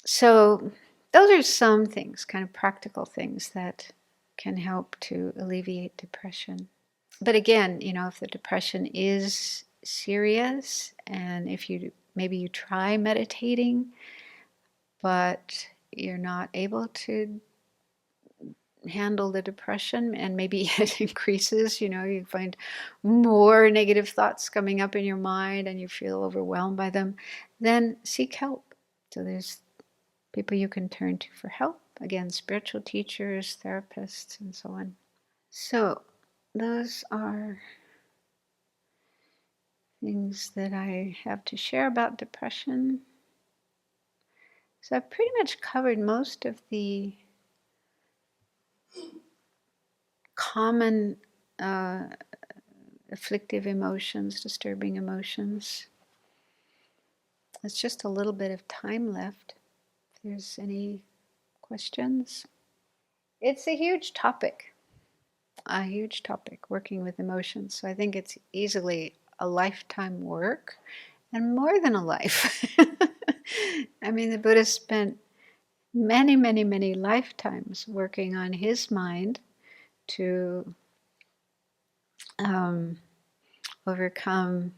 So those are some things, kind of practical things that can help to alleviate depression. But again, if the depression is serious, and if maybe you try meditating, but you're not able to handle the depression, and maybe it increases, you find more negative thoughts coming up in your mind and you feel overwhelmed by them, then seek help. So there's people you can turn to for help. Again, spiritual teachers, therapists, and so on. So those are things that I have to share about depression. So I've pretty much covered most of the common afflictive emotions, disturbing emotions. There's just a little bit of time left. If there's any questions. It's a huge topic, working with emotions. So I think it's easily a lifetime work, and more than a life. I mean, the Buddha spent many, many, many lifetimes working on his mind to overcome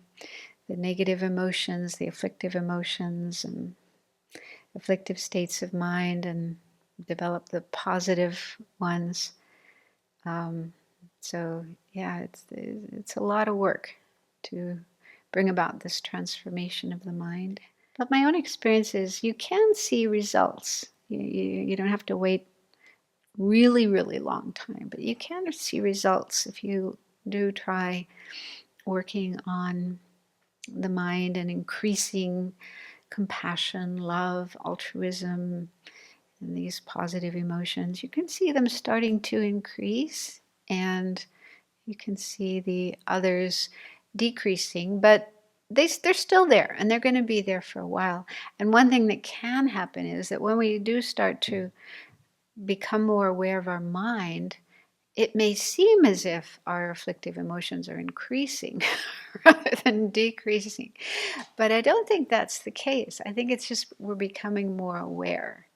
the negative emotions, the afflictive emotions, and afflictive states of mind, and develop the positive ones. So yeah, it's a lot of work to bring about this transformation of the mind. But my own experience is you can see results. You don't have to wait really, really long time, but you can see results if you do try working on the mind and increasing compassion, love, altruism, and these positive emotions. You can see them starting to increase, and you can see the others decreasing, but they're still there, and they're going to be there for a while. And one thing that can happen is that when we do start to become more aware of our mind, it may seem as if our afflictive emotions are increasing rather than decreasing. But I don't think that's the case. I think it's just we're becoming more aware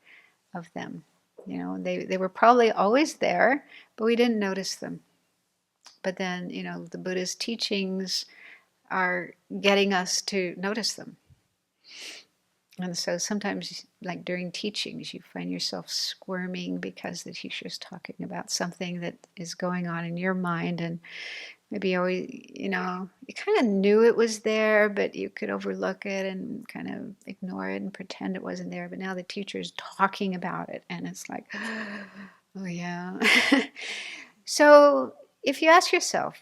of them. They were probably always there, but we didn't notice them. But then, the Buddha's teachings are getting us to notice them. And so sometimes, like during teachings, you find yourself squirming because the teacher's talking about something that is going on in your mind, and maybe always, you kind of knew it was there, but you could overlook it and kind of ignore it and pretend it wasn't there. But now the teacher's talking about it, and it's like, oh yeah. So if you ask yourself,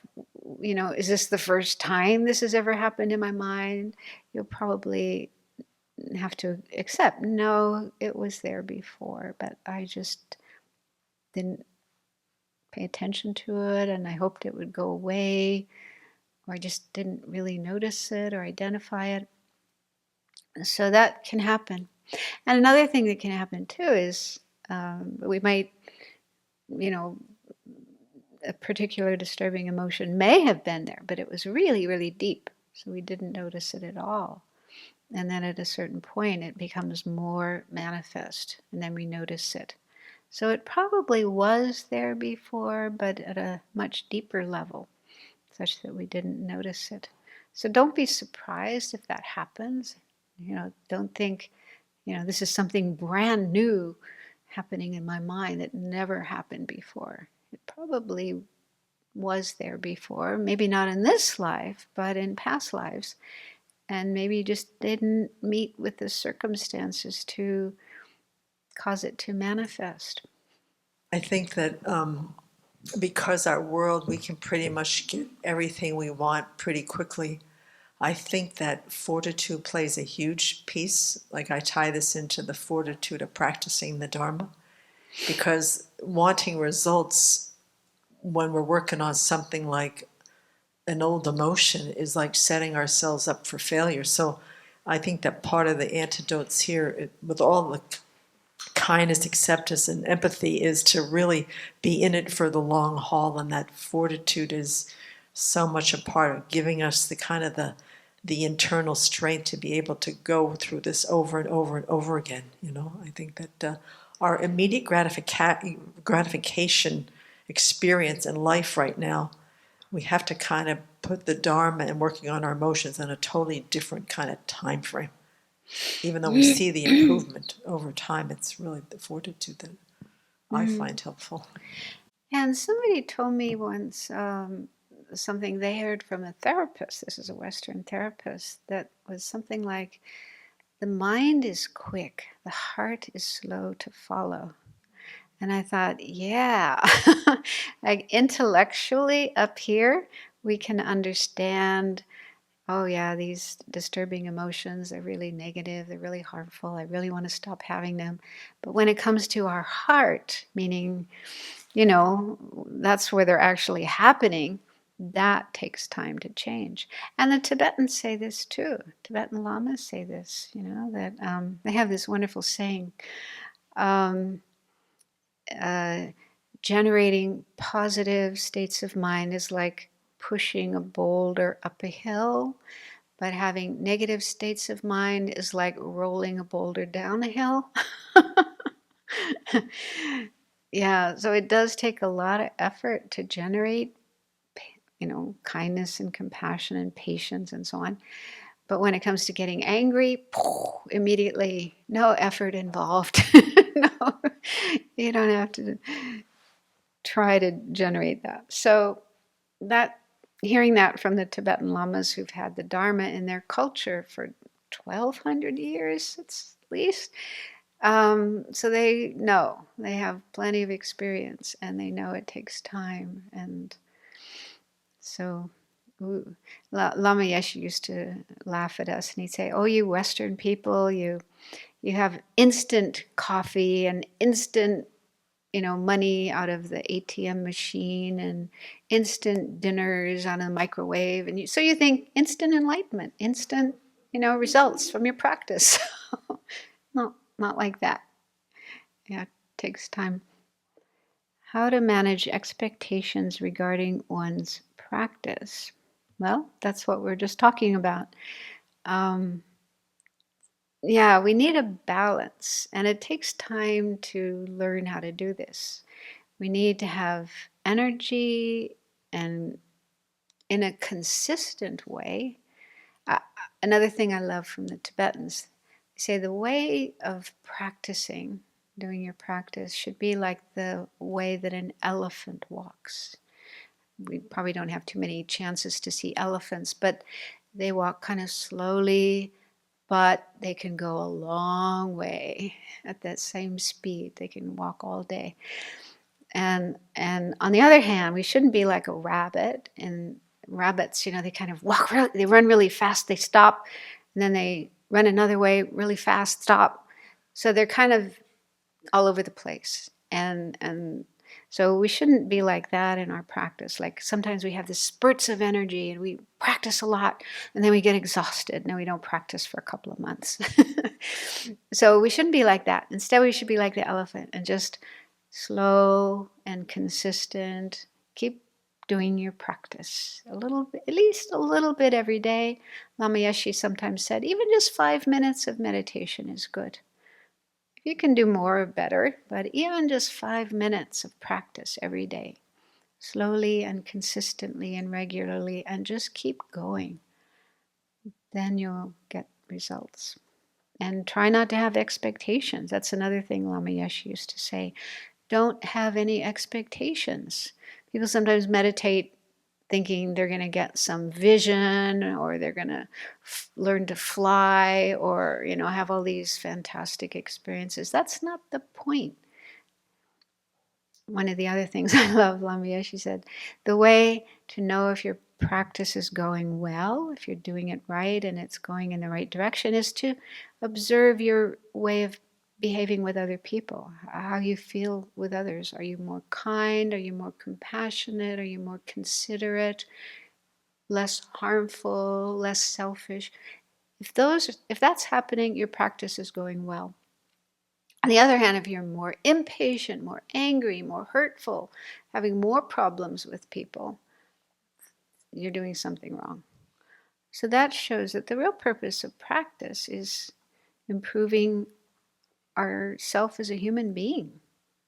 is this the first time this has ever happened in my mind? You'll probably have to accept, no, it was there before, but I just didn't pay attention to it, and I hoped it would go away, or I just didn't really notice it or identify it. So that can happen. And another thing that can happen too is we might, a particular disturbing emotion may have been there, but it was really, really deep, so we didn't notice it at all. And then at a certain point, it becomes more manifest, and then we notice it. So it probably was there before, but at a much deeper level, such that we didn't notice it. So don't be surprised if that happens. Don't think, this is something brand new happening in my mind that never happened before. It probably was there before, maybe not in this life, but in past lives. And maybe you just didn't meet with the circumstances to cause it to manifest. I think that because our world, we can pretty much get everything we want pretty quickly. I think that fortitude plays a huge piece. Like I tie this into the fortitude of practicing the Dharma, because wanting results when we're working on something like an old emotion is like setting ourselves up for failure. So I think that part of the antidotes here, with all the kindness, acceptance, and empathy, is to really be in it for the long haul, and that fortitude is so much a part of giving us the kind of the internal strength to be able to go through this over and over and over again. I think that our immediate gratification experience in life right now, we have to kind of put the Dharma and working on our emotions in a totally different kind of time frame. Even though we see the improvement over time, it's really the fortitude that I find helpful. And somebody told me once something they heard from a therapist. This is a Western therapist, that was something like, the mind is quick, the heart is slow to follow. And I thought, yeah, like intellectually up here, we can understand, oh yeah, these disturbing emotions are really negative, they're really harmful, I really want to stop having them. But when it comes to our heart, meaning, that's where they're actually happening, that takes time to change. And the Tibetans say this too. Tibetan lamas say this, that they have this wonderful saying, um, generating positive states of mind is like pushing a boulder up a hill, but having negative states of mind is like rolling a boulder down a hill. Yeah, so it does take a lot of effort to generate, kindness and compassion and patience and so on. But when it comes to getting angry, immediately, no effort involved. No, you don't have to try to generate that. So that, hearing that from the Tibetan lamas who've had the Dharma in their culture for 1,200 years, at least, so they know, they have plenty of experience, and they know it takes time. And so Lama Yeshe used to laugh at us, and he'd say, "Oh, you Western people, you have instant coffee and instant, money out of the ATM machine, and instant dinners on a microwave, and so you think instant enlightenment, instant, results from your practice." Not like that. Yeah, it takes time. How to manage expectations regarding one's practice. Well, that's what we're just talking about. Yeah, we need a balance, and it takes time to learn how to do this. We need to have energy, and in a consistent way. Another thing I love from the Tibetans, they say the way of practicing, doing your practice, should be like the way that an elephant walks. We probably don't have too many chances to see elephants, but they walk kind of slowly, but they can go a long way at that same speed. They can walk all day. And on the other hand, we shouldn't be like a rabbit. And rabbits, they kind of they run really fast, they stop, and then they run another way really fast, stop. So they're kind of all over the place. And so we shouldn't be like that in our practice. Like sometimes we have the spurts of energy and we practice a lot, and then we get exhausted, and then we don't practice for a couple of months. So we shouldn't be like that. Instead, we should be like the elephant and just slow and consistent. Keep doing your practice a little bit, at least a little bit every day. Lama Yeshe sometimes said, even just 5 minutes of meditation is good. You can do more, better, but even just 5 minutes of practice every day, slowly and consistently and regularly, and just keep going, then you'll get results. And try not to have expectations. That's another thing Lama Yeshe used to say. Don't have any expectations. People sometimes meditate thinking they're going to get some vision, or they're going to learn to fly, or have all these fantastic experiences. That's not the point. One of the other things I love, Lama Yeshe said, the way to know if your practice is going well, if you're doing it right and it's going in the right direction, is to observe your way of behaving with other people, how you feel with others. Are you more kind? Are you more compassionate? Are you more considerate? Less harmful, less selfish? If that's happening, your practice is going well. On the other hand, if you're more impatient, more angry, more hurtful, having more problems with people, you're doing something wrong. So that shows that the real purpose of practice is improving ourself as a human being,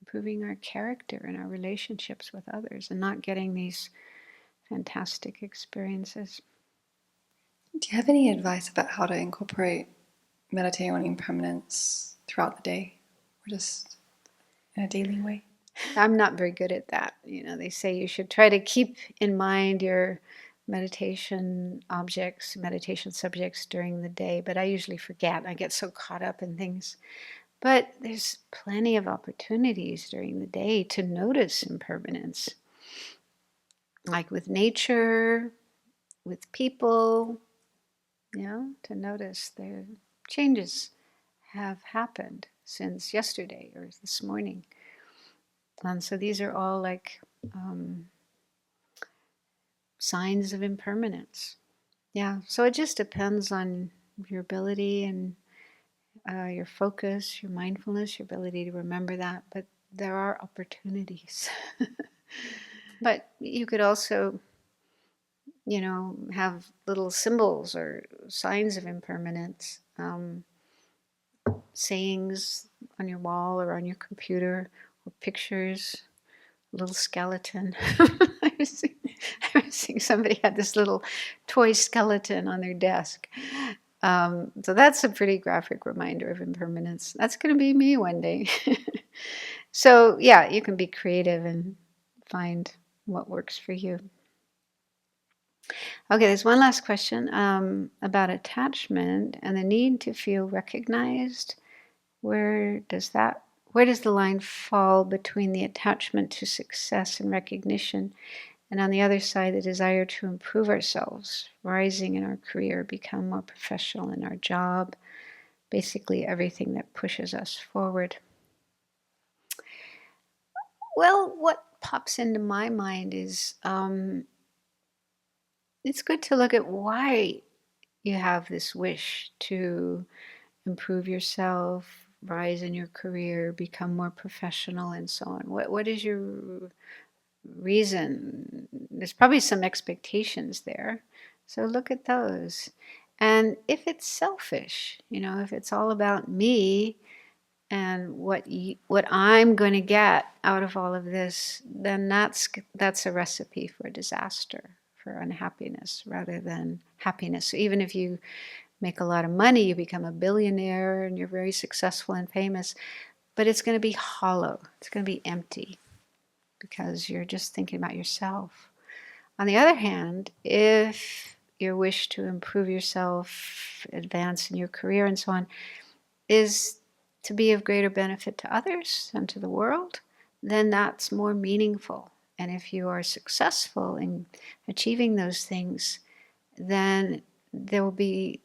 improving our character and our relationships with others, and not getting these fantastic experiences. Do you have any advice about how to incorporate meditating on impermanence throughout the day, or just in a daily way? I'm not very good at that. They say you should try to keep in mind your meditation objects, meditation subjects during the day, but I usually forget. I get so caught up in things. But there's plenty of opportunities during the day to notice impermanence, like with nature, with people, to notice the changes have happened since yesterday or this morning. And so these are all like signs of impermanence. Yeah, so it just depends on your ability and your focus, your mindfulness, your ability to remember that. But there are opportunities. But you could also, have little symbols or signs of impermanence, sayings on your wall or on your computer, or pictures, a little skeleton. I was seeing somebody had this little toy skeleton on their desk. So that's a pretty graphic reminder of impermanence. That's going to be me one day. So yeah, you can be creative and find what works for you. Okay, there's one last question about attachment and the need to feel recognized. Where does the line fall between the attachment to success and recognition, and on the other side, the desire to improve ourselves, rising in our career, become more professional in our job, basically everything that pushes us forward? Well, what pops into my mind is it's good to look at why you have this wish to improve yourself, rise in your career, become more professional, and so on. What is your reason? There's probably some expectations there. So look at those. And if it's selfish, if it's all about me and what I'm going to get out of all of this, then that's a recipe for disaster, for unhappiness rather than happiness. So even if you make a lot of money, you become a billionaire and you're very successful and famous, but it's going to be hollow. It's going to be empty because you're just thinking about yourself. On the other hand, if your wish to improve yourself, advance in your career and so on, is to be of greater benefit to others and to the world, then that's more meaningful. And if you are successful in achieving those things, then there will be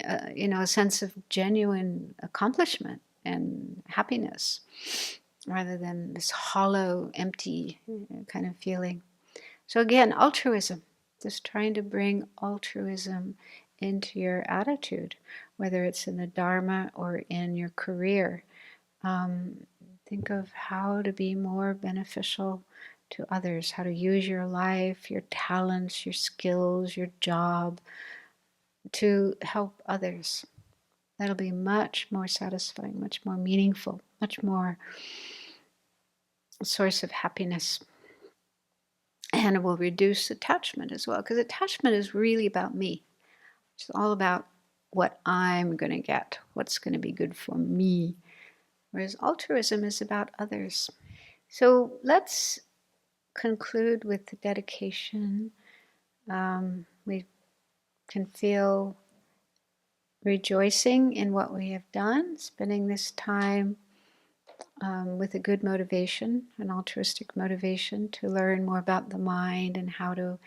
a sense of genuine accomplishment and happiness rather than this hollow, empty kind of feeling. So again, altruism, just trying to bring altruism into your attitude, whether it's in the Dharma or in your career. Think of how to be more beneficial to others, how to use your life, your talents, your skills, your job to help others. That'll be much more satisfying, much more meaningful, much more a source of happiness. And it will reduce attachment as well, because attachment is really about me. It's all about what I'm going to get, what's going to be good for me. Whereas altruism is about others. So let's conclude with the dedication. We can feel rejoicing in what we have done, spending this time with a good motivation, an altruistic motivation to learn more about the mind and how to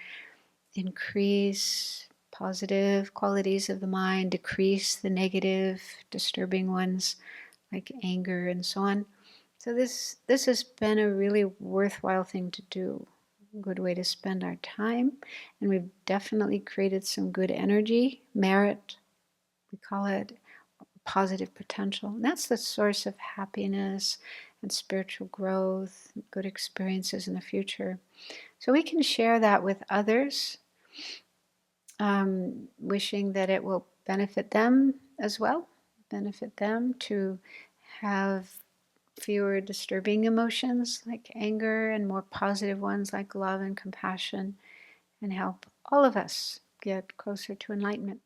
increase positive qualities of the mind, decrease the negative, disturbing ones, like anger and so on. So this has been a really worthwhile thing to do, a good way to spend our time, and we've definitely created some good energy, merit, we call it positive potential. And that's the source of happiness and spiritual growth, good experiences in the future. So we can share that with others, wishing that it will benefit them as well, benefit them to have fewer disturbing emotions like anger and more positive ones like love and compassion, and help all of us get closer to enlightenment.